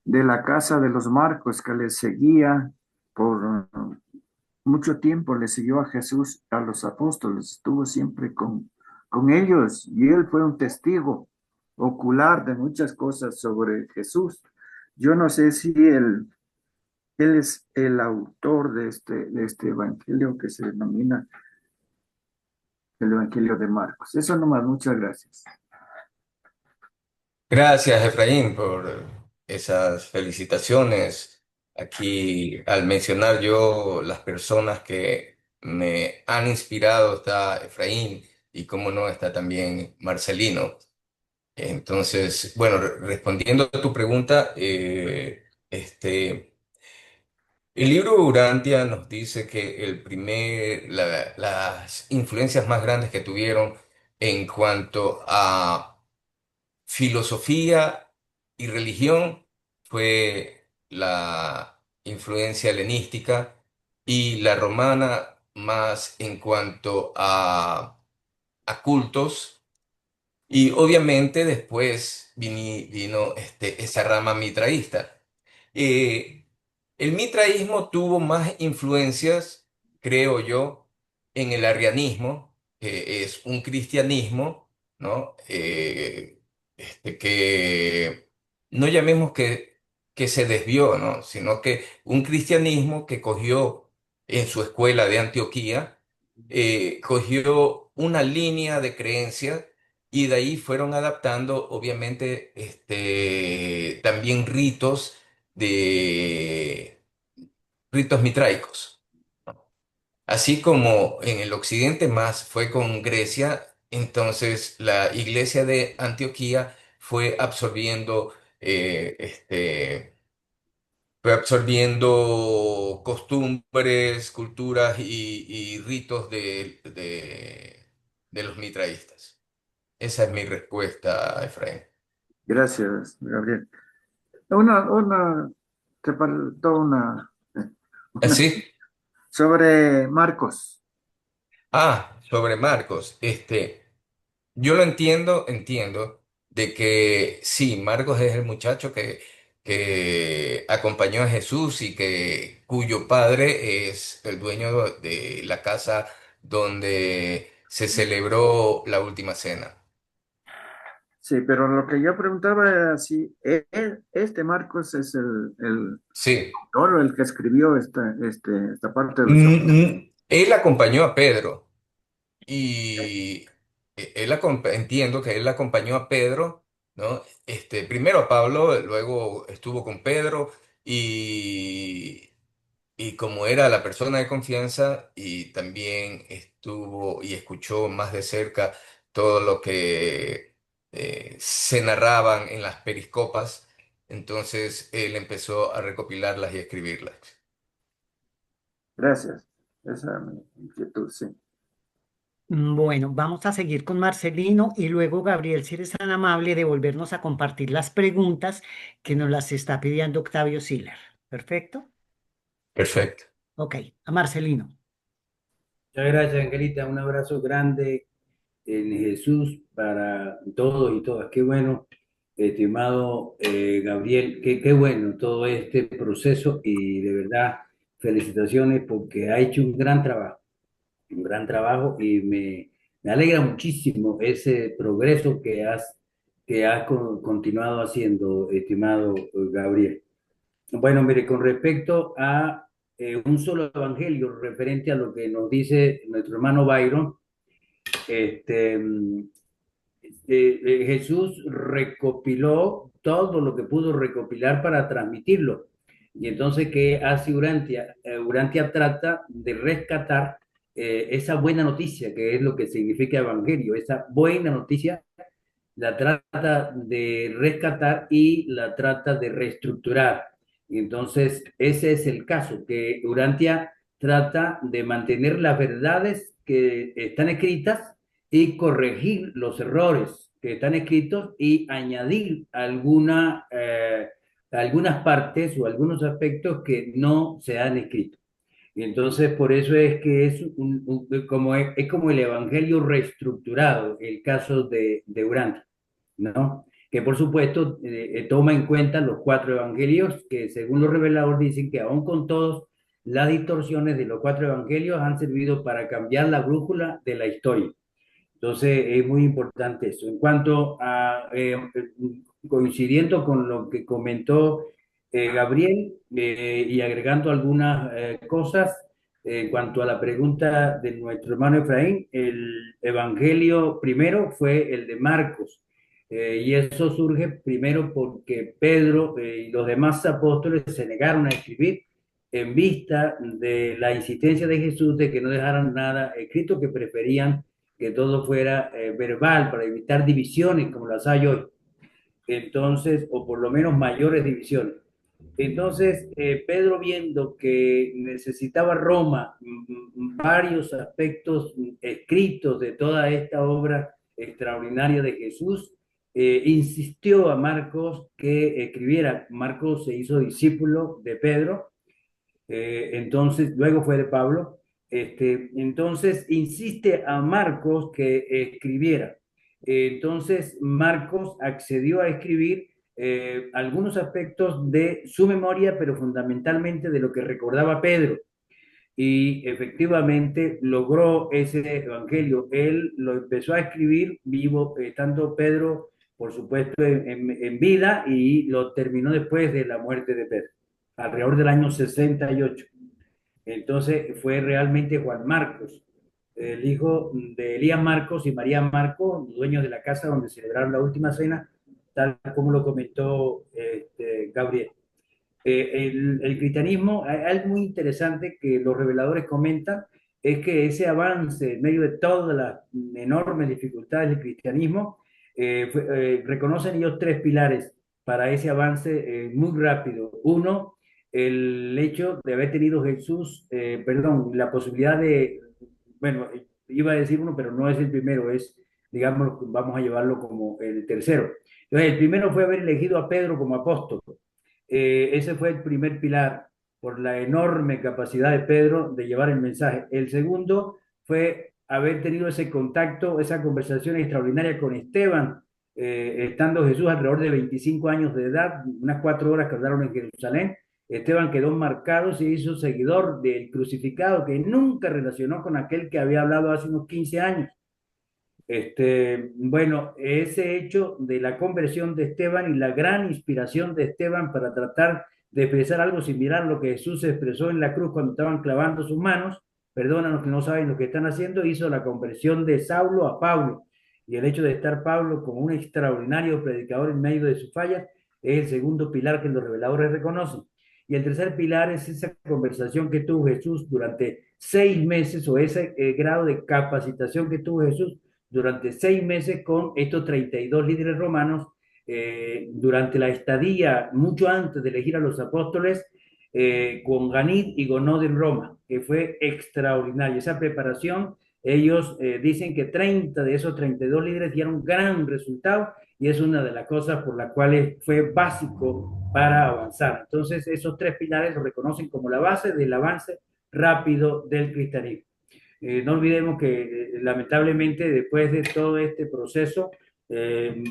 de la casa de los Marcos que le seguía por mucho tiempo, le siguió a Jesús, a los apóstoles, estuvo siempre con ellos y él fue un testigo ocular de muchas cosas sobre Jesús. Yo no sé si él es el autor de este evangelio que se denomina el Evangelio de Marcos. Eso nomás, muchas gracias. Gracias, Efraín, por esas felicitaciones. Aquí, al mencionar yo las personas que me han inspirado, está Efraín y, como no, está también Marcelino. Entonces, bueno, respondiendo a tu pregunta, el libro Urantia nos dice que las influencias más grandes que tuvieron en cuanto a filosofía y religión fue la influencia helenística y la romana más en cuanto a cultos. Y obviamente después vino esa rama mitraísta. Eh, el mitraísmo tuvo más influencias, creo yo, en el arrianismo, que es un cristianismo, ¿no? Que no llamemos que se desvió, ¿no? Sino que un cristianismo que cogió en su escuela de Antioquía, cogió una línea de creencias y de ahí fueron adaptando, obviamente, también ritos de ritos mitraicos. Así como en el occidente más fue con Grecia, entonces la iglesia de Antioquía fue absorbiendo, fue absorbiendo costumbres, culturas y ritos de los mitraístas. Esa es mi respuesta, Efraín. Gracias, Gabriel. Te faltó una ¿Así? sobre Marcos. Sobre Marcos, yo lo entiendo de que sí, Marcos es el muchacho que acompañó a Jesús y cuyo padre es el dueño de la casa donde se celebró la última cena. Sí, pero lo que yo preguntaba era si este Marcos es el Sí. autor o el que escribió esta parte de los Evangelios. Él acompañó a Pedro. Y entiendo que él acompañó a Pedro, ¿no? Primero a Pablo, luego estuvo con Pedro y, y como era la persona de confianza y también estuvo y escuchó más de cerca todo lo que se narraban en las periscopas, entonces él empezó a recopilarlas y a escribirlas. Gracias. Esa es mi inquietud, sí. Bueno, vamos a seguir con Marcelino y luego Gabriel, si eres tan amable de volvernos a compartir las preguntas que nos las está pidiendo Octavio Siller. ¿Perfecto? Perfecto. Ok, a Marcelino. Muchas gracias, Angelita. Un abrazo grande en Jesús para todos y todas. Qué bueno, estimado Gabriel, qué bueno todo este proceso y de verdad felicitaciones porque ha hecho un gran trabajo y me alegra muchísimo ese progreso que has continuado haciendo, estimado Gabriel. Bueno, mire, con respecto a un solo evangelio referente a lo que nos dice nuestro hermano Byron, este, Jesús recopiló todo lo que pudo recopilar para transmitirlo. Y entonces, ¿qué hace Urantia? Urantia trata de rescatar esa buena noticia, que es lo que significa evangelio, esa buena noticia la trata de rescatar y la trata de reestructurar. Entonces, ese es el caso, que Urantia trata de mantener las verdades que están escritas y corregir los errores que están escritos y añadir algunas partes o algunos aspectos que no se han escrito. Y entonces, por eso es que es como el evangelio reestructurado, el caso de Urantia, ¿no? Que por supuesto toma en cuenta los cuatro evangelios que según los reveladores dicen que aún con todas las distorsiones de los cuatro evangelios han servido para cambiar la brújula de la historia. Entonces es muy importante eso. En cuanto a, coincidiendo con lo que comentó Gabriel y agregando algunas cosas, en cuanto a la pregunta de nuestro hermano Efraín, el evangelio primero fue el de Marcos. Y eso surge primero porque Pedro y los demás apóstoles se negaron a escribir en vista de la insistencia de Jesús de que no dejaran nada escrito, que preferían que todo fuera verbal para evitar divisiones como las hay hoy. Entonces, o por lo menos mayores divisiones. Entonces, Pedro viendo que necesitaba Roma varios aspectos escritos de toda esta obra extraordinaria de Jesús, insistió a Marcos que escribiera. Marcos se hizo discípulo de Pedro, entonces luego fue de Pablo. Entonces insiste a Marcos que escribiera. Entonces Marcos accedió a escribir algunos aspectos de su memoria, pero fundamentalmente de lo que recordaba Pedro. Y efectivamente logró ese evangelio. Él lo empezó a escribir vivo, estando Pedro, por supuesto, en vida, y lo terminó después de la muerte de Pedro, alrededor del año 68. Entonces fue realmente Juan Marcos, el hijo de Elías Marcos y María Marcos, dueños de la casa donde celebraron la última cena, tal como lo comentó Gabriel. El cristianismo, hay algo muy interesante que los reveladores comentan, es que ese avance en medio de todas las enormes dificultades del cristianismo, reconocen ellos tres pilares para ese avance muy rápido. Uno, el hecho de haber tenido Jesús, perdón, la posibilidad de, bueno, iba a decir uno, pero no es el primero, es, digamos, vamos a llevarlo como el tercero. Entonces, el primero fue haber elegido a Pedro como apóstol. Ese fue el primer pilar, por la enorme capacidad de Pedro de llevar el mensaje. El segundo fue haber tenido ese contacto, esa conversación extraordinaria con Esteban, estando Jesús alrededor de 25 años de edad, unas 4 horas que hablaron en Jerusalén. Esteban quedó marcado, se hizo seguidor del crucificado, que nunca relacionó con aquel que había hablado hace unos 15 años. Bueno, ese hecho de la conversión de Esteban y la gran inspiración de Esteban para tratar de expresar algo similar a lo que Jesús expresó en la cruz cuando estaban clavando sus manos, perdona a los que no saben lo que están haciendo, hizo la conversión de Saulo a Pablo. Y el hecho de estar Pablo como un extraordinario predicador en medio de sus fallas es el segundo pilar que los reveladores reconocen. Y el tercer pilar es esa conversación que tuvo Jesús durante 6 meses, o ese grado de capacitación que tuvo Jesús durante 6 meses con estos 32 líderes romanos, durante la estadía, mucho antes de elegir a los apóstoles, con Ganid y Gonod en Roma, que fue extraordinario. Esa preparación, ellos dicen que 30 de esos 32 líderes dieron gran resultado, y es una de las cosas por las cuales fue básico para avanzar. Entonces, esos tres pilares lo reconocen como la base del avance rápido del cristianismo. No olvidemos que lamentablemente después de todo este proceso,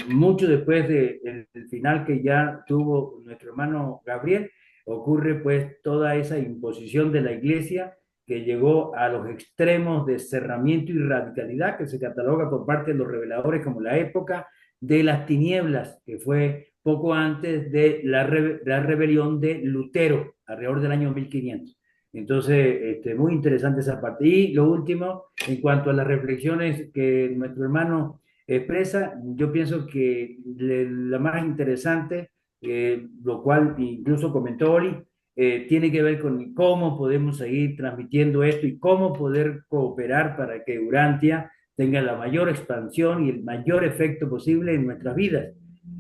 mucho después del final que ya tuvo nuestro hermano Gabriel, ocurre pues toda esa imposición de la iglesia que llegó a los extremos de cerramiento y radicalidad que se cataloga por parte de los reveladores como la época de las tinieblas, que fue poco antes de la rebelión de Lutero, alrededor del año 1500. Entonces, muy interesante esa parte. Y lo último, en cuanto a las reflexiones que nuestro hermano expresa, yo pienso que la más interesante, lo cual incluso comentó Oli, tiene que ver con cómo podemos seguir transmitiendo esto y cómo poder cooperar para que Urantia tenga la mayor expansión y el mayor efecto posible en nuestras vidas.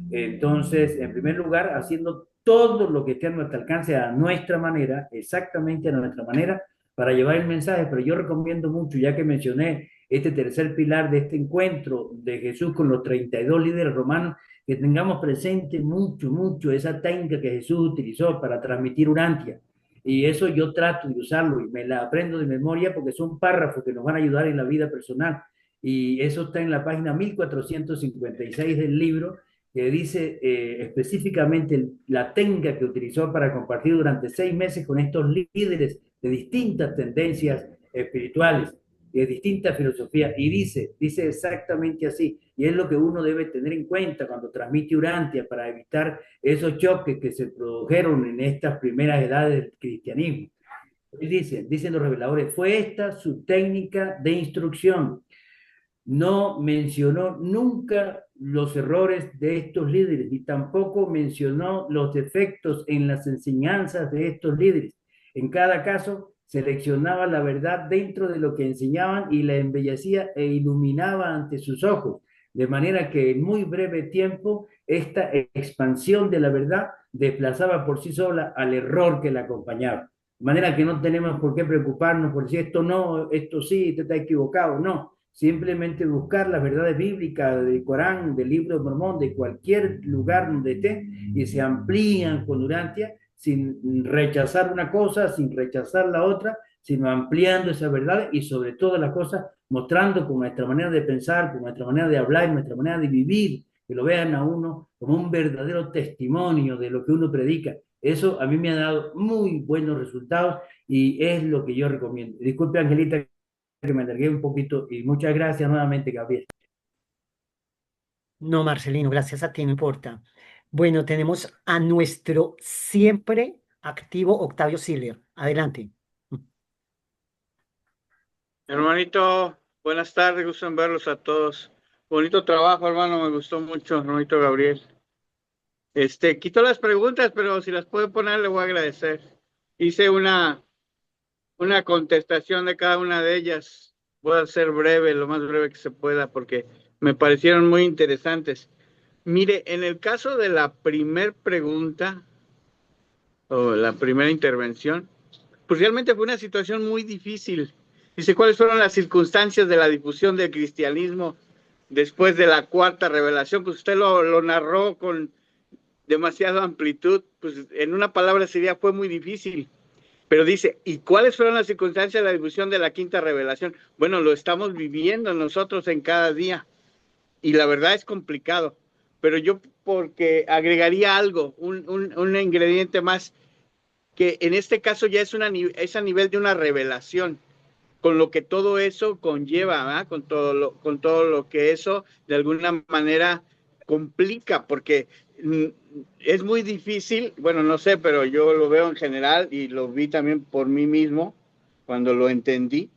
Entonces, en primer lugar, haciendo todo lo que esté a nuestro alcance a nuestra manera, exactamente a nuestra manera, para llevar el mensaje. Pero yo recomiendo mucho, ya que mencioné este tercer pilar de este encuentro de Jesús con los 32 líderes romanos, que tengamos presente mucho esa técnica que Jesús utilizó para transmitir Urantia. Y eso yo trato de usarlo y me la aprendo de memoria porque son párrafos que nos van a ayudar en la vida personal. Y eso está en la página 1456 del libro, que dice específicamente la técnica que utilizó para compartir durante 6 meses con estos líderes de distintas tendencias espirituales, de distintas filosofías, y dice exactamente así, y es lo que uno debe tener en cuenta cuando transmite Urantia para evitar esos choques que se produjeron en estas primeras edades del cristianismo. Dicen los reveladores, fue esta su técnica de instrucción. No mencionó nunca los errores de estos líderes y tampoco mencionó los defectos en las enseñanzas de estos líderes. En cada caso, seleccionaba la verdad dentro de lo que enseñaban y la embellecía e iluminaba ante sus ojos, de manera que en muy breve tiempo esta expansión de la verdad desplazaba por sí sola al error que la acompañaba. De manera que no tenemos por qué preocuparnos por si esto no, esto sí, esto está equivocado, no. Simplemente buscar las verdades bíblicas del Corán, del libro de Mormón, de cualquier lugar donde esté, y se amplían con Urantia, sin rechazar una cosa, sin rechazar la otra, sino ampliando esa verdad y sobre todas las cosas mostrando con nuestra manera de pensar, con nuestra manera de hablar, nuestra manera de vivir, que lo vean a uno como un verdadero testimonio de lo que uno predica. Eso a mí me ha dado muy buenos resultados y es lo que yo recomiendo. Disculpe, Angelita, que me alargué un poquito, y muchas gracias nuevamente, Gabriel. No, Marcelino, gracias a ti, no importa. Bueno, tenemos a nuestro siempre activo Octavio Siller. Adelante. Hermanito, buenas tardes, gusto en verlos a todos. Bonito trabajo, hermano, me gustó mucho, hermanito Gabriel. Quito las preguntas, pero si las puede poner, le voy a agradecer. Hice una una contestación de cada una de ellas. Voy a ser breve, lo más breve que se pueda, porque me parecieron muy interesantes. Mire, en el caso de la primer pregunta, o la primera intervención, pues realmente fue una situación muy difícil. Dice, ¿cuáles fueron las circunstancias de la difusión del cristianismo después de la cuarta revelación? Pues usted lo narró con demasiada amplitud, pues en una palabra sería, fue muy difícil. Pero dice, ¿y cuáles fueron las circunstancias de la difusión de la quinta revelación? Bueno, lo estamos viviendo nosotros en cada día, y la verdad es complicado, pero yo porque agregaría algo, un ingrediente más, que en este caso ya es a nivel de una revelación, con lo que todo eso conlleva, ¿verdad? Con todo lo que eso de alguna manera complica, porque es muy difícil, bueno, no sé, pero yo lo veo en general y lo vi también por mí mismo cuando lo entendí.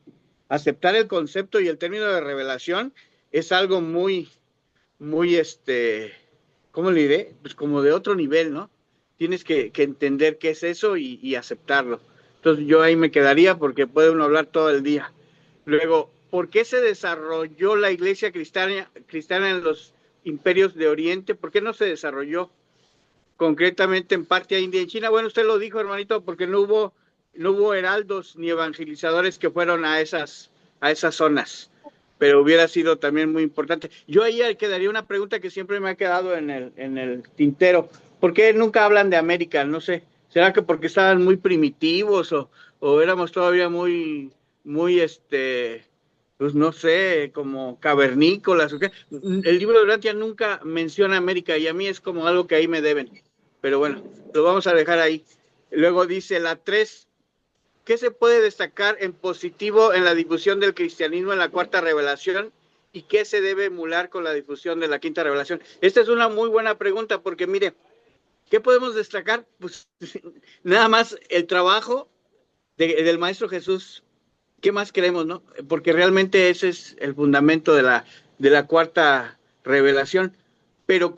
Aceptar el concepto y el término de revelación es algo muy, ¿cómo le diré? Pues como de otro nivel, ¿no? Tienes que entender qué es eso y aceptarlo. Entonces yo ahí me quedaría porque puede uno hablar todo el día. Luego, ¿por qué se desarrolló la iglesia cristiana en los imperios de Oriente? ¿Por qué no se desarrolló concretamente en parte India y China? Bueno, usted lo dijo, hermanito, porque no hubo heraldos ni evangelizadores que fueron a esas zonas, pero hubiera sido también muy importante. Yo ahí quedaría una pregunta que siempre me ha quedado en el tintero. ¿Por qué nunca hablan de América? No sé, ¿será que porque estaban muy primitivos o éramos todavía muy, pues no sé, como cavernícolas? ¿O qué? El libro de Urantia nunca menciona América y a mí es como algo que ahí me deben. Pero bueno, lo vamos a dejar ahí. Luego dice la 3, ¿qué se puede destacar en positivo en la difusión del cristianismo en la cuarta revelación? ¿Y qué se debe emular con la difusión de la quinta revelación? Esta es una muy buena pregunta porque, mire, ¿qué podemos destacar? Pues nada más el trabajo del Maestro Jesús. ¿Qué más queremos, no? Porque realmente ese es el fundamento de la cuarta revelación. Pero,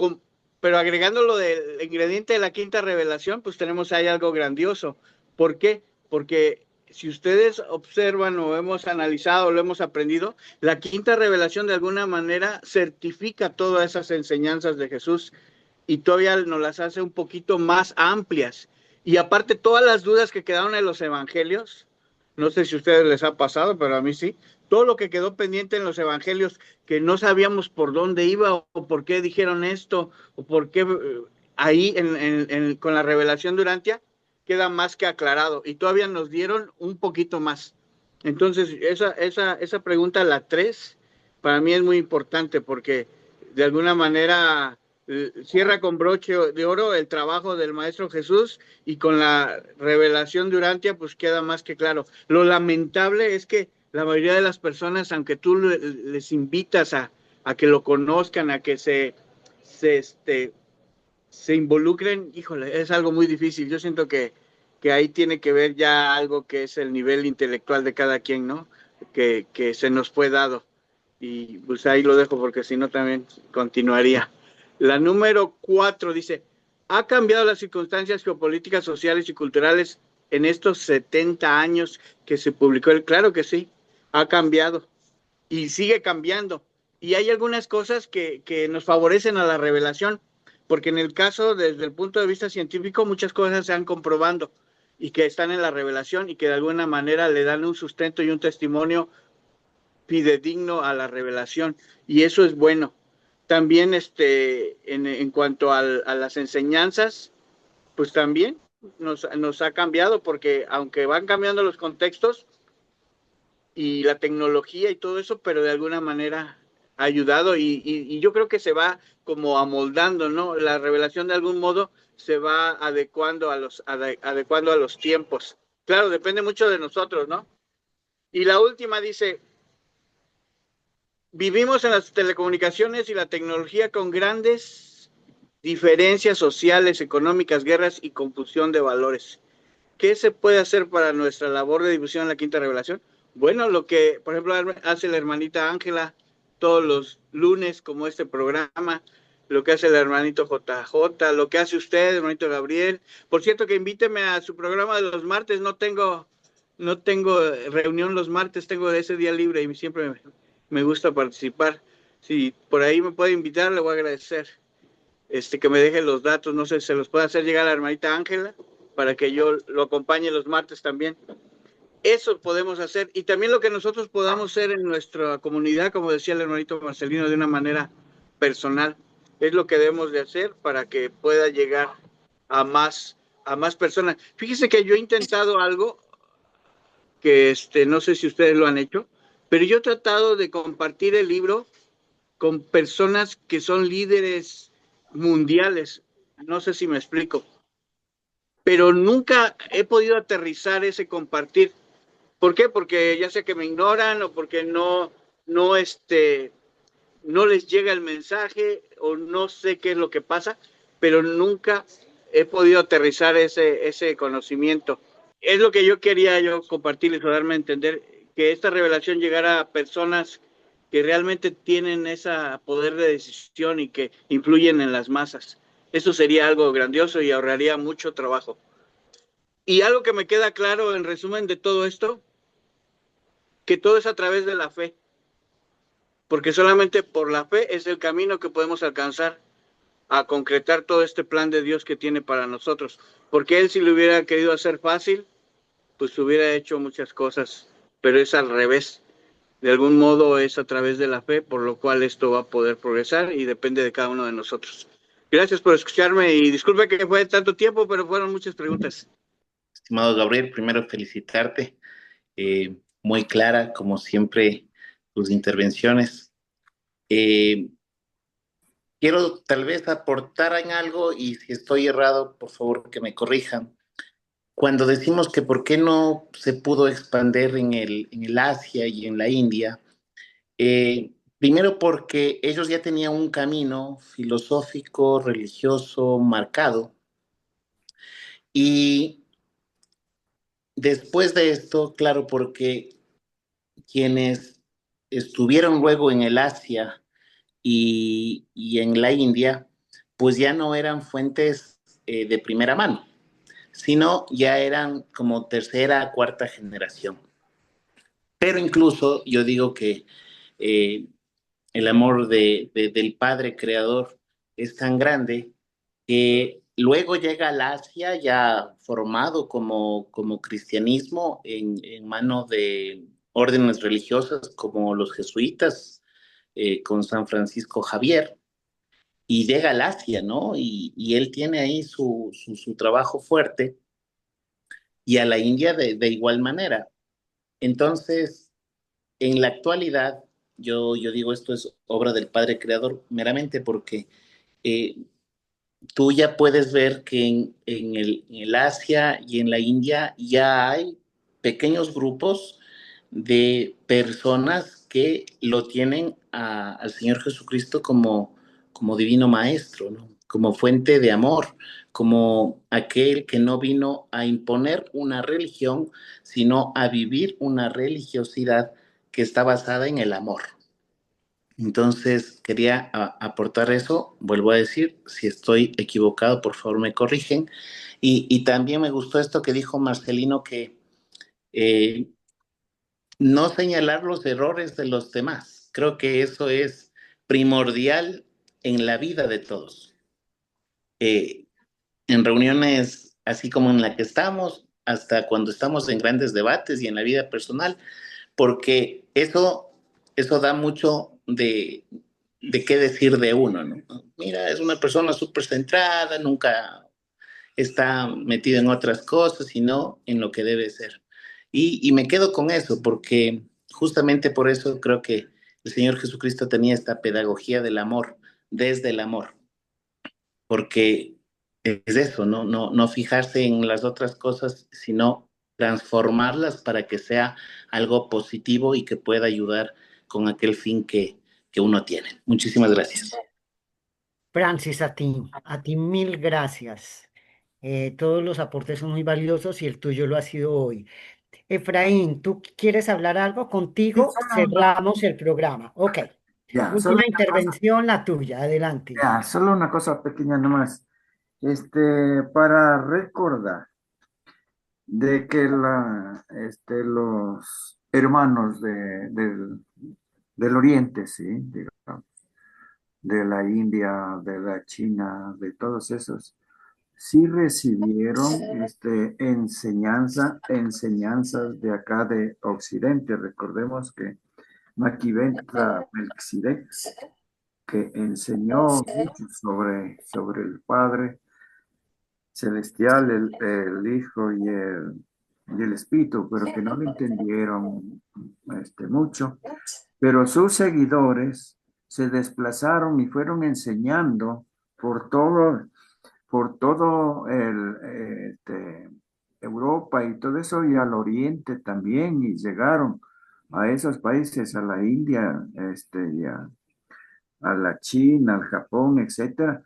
pero agregando lo del ingrediente de la quinta revelación, pues tenemos ahí algo grandioso. ¿Por qué? Porque si ustedes observan o hemos analizado o lo hemos aprendido, la quinta revelación de alguna manera certifica todas esas enseñanzas de Jesús y todavía nos las hace un poquito más amplias. Y aparte, todas las dudas que quedaron en los evangelios, no sé si a ustedes les ha pasado, pero a mí sí, todo lo que quedó pendiente en los evangelios, que no sabíamos por dónde iba o por qué dijeron esto, o por qué ahí con la revelación de Urantia, queda más que aclarado. Y todavía nos dieron un poquito más. Entonces, esa pregunta, la 3, para mí es muy importante porque de alguna manera cierra con broche de oro el trabajo del Maestro Jesús y con la revelación de Urantia pues queda más que claro. Lo lamentable es que la mayoría de las personas, aunque tú les invitas a que lo conozcan, a que se involucren, híjole, es algo muy difícil. Yo siento que ahí tiene que ver ya algo que es el nivel intelectual de cada quien, ¿no? Que se nos fue dado. Y pues ahí lo dejo porque si no también continuaría. La número 4 dice, ¿ha cambiado las circunstancias geopolíticas, sociales y culturales en estos 70 años que se publicó? Claro que sí, ha cambiado y sigue cambiando. Y hay algunas cosas que nos favorecen a la revelación, porque en el caso, desde el punto de vista científico, muchas cosas se han comprobando y que están en la revelación y que de alguna manera le dan un sustento y un testimonio fidedigno a la revelación, y eso es bueno. También en cuanto a las enseñanzas, pues también nos ha cambiado, porque aunque van cambiando los contextos y la tecnología y todo eso, pero de alguna manera ha ayudado y yo creo que se va como amoldando, ¿no? La revelación de algún modo se va adecuando a los tiempos. Claro, depende mucho de nosotros, ¿no? Y la última dice, vivimos en las telecomunicaciones y la tecnología con grandes diferencias sociales, económicas, guerras y confusión de valores. ¿Qué se puede hacer para nuestra labor de difusión en la quinta revelación? Bueno, lo que, por ejemplo, hace la hermanita Ángela todos los lunes, como este programa, lo que hace el hermanito JJ, lo que hace usted, hermanito Gabriel. Por cierto, que invíteme a su programa de los martes, no tengo no tengo reunión los martes, tengo ese día libre y siempre me gusta participar. Si por ahí me puede invitar, le voy a agradecer. Que me deje los datos, no sé, se los puede hacer llegar a la hermanita Ángela para que yo lo acompañe los martes también. Eso podemos hacer. Y también lo que nosotros podamos hacer en nuestra comunidad, como decía el hermanito Marcelino, de una manera personal, es lo que debemos de hacer para que pueda llegar a más personas. Fíjese que yo he intentado algo que no sé si ustedes lo han hecho, pero yo he tratado de compartir el libro con personas que son líderes mundiales. No sé si me explico, pero nunca he podido aterrizar ese compartir. ¿Por qué? Porque ya sea que me ignoran o porque no les llega el mensaje o no sé qué es lo que pasa, pero nunca he podido aterrizar ese conocimiento. Es lo que yo quería compartirles o darme a entender, que esta revelación llegara a personas que realmente tienen ese poder de decisión y que influyen en las masas. Eso sería algo grandioso y ahorraría mucho trabajo. Y algo que me queda claro en resumen de todo esto, que todo es a través de la fe, porque solamente por la fe es el camino que podemos alcanzar a concretar todo este plan de Dios que tiene para nosotros, porque Él, si lo hubiera querido hacer fácil, pues hubiera hecho muchas cosas, pero es al revés. De algún modo es a través de la fe, por lo cual esto va a poder progresar y depende de cada uno de nosotros. Gracias por escucharme y disculpe que fue tanto tiempo, pero fueron muchas preguntas. Estimado Gabriel, primero felicitarte, muy clara, como siempre, tus intervenciones. Quiero tal vez aportar en algo y si estoy errado, por favor que me corrijan. Cuando decimos que por qué no se pudo expandir en el Asia y en la India, primero porque ellos ya tenían un camino filosófico, religioso, marcado. Y después de esto, claro, porque quienes estuvieron luego en el Asia y en la India, pues ya no eran fuentes de primera mano, sino ya eran como tercera, cuarta generación. Pero incluso yo digo que el amor del Padre Creador es tan grande que luego llega al Asia ya formado como cristianismo en manos de órdenes religiosas como los jesuitas con San Francisco Javier, y llega al Asia, ¿no? Y él tiene ahí su trabajo fuerte, y a la India de igual manera. Entonces, en la actualidad, yo digo esto es obra del Padre Creador meramente porque eh, tú ya puedes ver que en el Asia y en la India ya hay pequeños grupos de personas que lo tienen al Señor Jesucristo como divino maestro, ¿no? Como fuente de amor, como aquel que no vino a imponer una religión, sino a vivir una religiosidad que está basada en el amor. Entonces, quería aportar eso. Vuelvo a decir, si estoy equivocado, por favor me corrigen. Y también me gustó esto que dijo Marcelino, que no señalar los errores de los demás. Creo que eso es primordial en la vida de todos. En reuniones así como en la que estamos, hasta cuando estamos en grandes debates y en la vida personal, porque eso da mucho de qué decir de uno, ¿no? Mira, es una persona súper centrada, nunca está metido en otras cosas, sino en lo que debe ser. Y me quedo con eso, porque justamente por eso creo que el Señor Jesucristo tenía esta pedagogía del amor, desde el amor, porque es eso, no fijarse en las otras cosas, sino transformarlas para que sea algo positivo y que pueda ayudar con aquel fin que uno tiene. Muchísimas gracias. Francis, a ti mil gracias. Todos los aportes son muy valiosos y el tuyo lo ha sido hoy. Efraín, ¿tú quieres hablar algo? Contigo cerramos el programa. Ok. Ya, Última intervención, la tuya. Adelante. solo una cosa pequeña nomás. Para recordar, de que los hermanos del Oriente, sí, digamos, de la India, de la China, de todos esos, sí recibieron enseñanzas de acá de Occidente. Recordemos que Maquiventa Melquisedec, que enseñó mucho sobre el Padre Celestial, el Hijo y el Espíritu, pero que no lo entendieron mucho. Pero sus seguidores se desplazaron y fueron enseñando por todo Europa y todo eso, y al Oriente también, y llegaron a esos países, a la India, y a la China, al Japón, etcétera.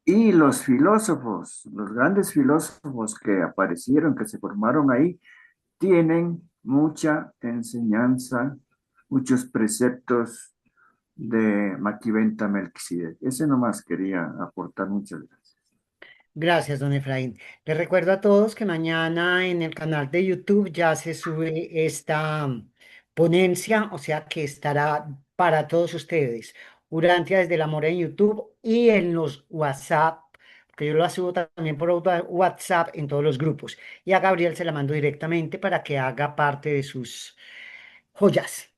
Y los filósofos, los grandes filósofos que aparecieron, que se formaron ahí, tienen mucha enseñanza, muchos preceptos de Maquiventa Melquisedec. Ese nomás quería aportar. Muchas gracias. Gracias, don Efraín. Les recuerdo a todos que mañana en el canal de YouTube ya se sube esta ponencia, o sea que estará para todos ustedes. Urantia desde el amor en YouTube y en los WhatsApp, que yo lo subo también por WhatsApp en todos los grupos. Y a Gabriel se la mando directamente para que haga parte de sus joyas.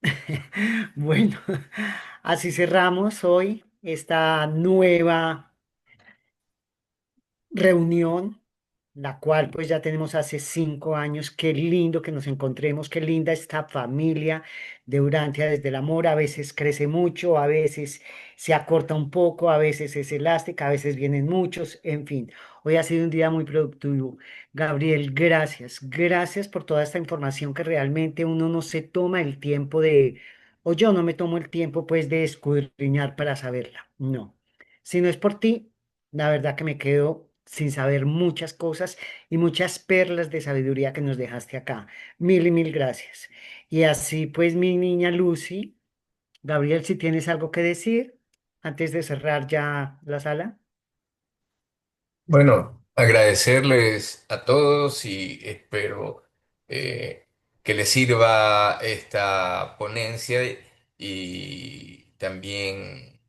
Bueno, así cerramos hoy esta nueva reunión, la cual pues ya tenemos hace 5 años. Qué lindo que nos encontremos, qué linda esta familia de Urantia desde el amor. A veces crece mucho, a veces se acorta un poco, a veces es elástica, a veces vienen muchos, en fin. Hoy ha sido un día muy productivo. Gabriel, gracias, gracias por toda esta información que realmente uno no se toma el tiempo de, o yo no me tomo el tiempo pues de escudriñar para saberla. No, si no es por ti, la verdad que me quedo sin saber muchas cosas y muchas perlas de sabiduría que nos dejaste acá. Mil y mil gracias. Y así pues, mi niña Lucy, Gabriel, si tienes algo que decir antes de cerrar ya la sala. Bueno, agradecerles a todos y espero que les sirva esta ponencia y también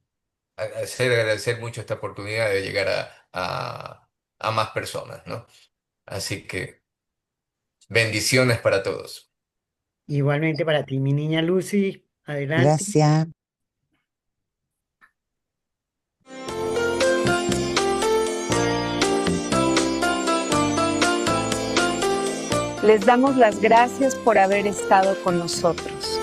agradecer mucho esta oportunidad de llegar a más personas, ¿no? Así que bendiciones para todos. Igualmente para ti, mi niña Lucy, adelante. Gracias. Les damos las gracias por haber estado con nosotros.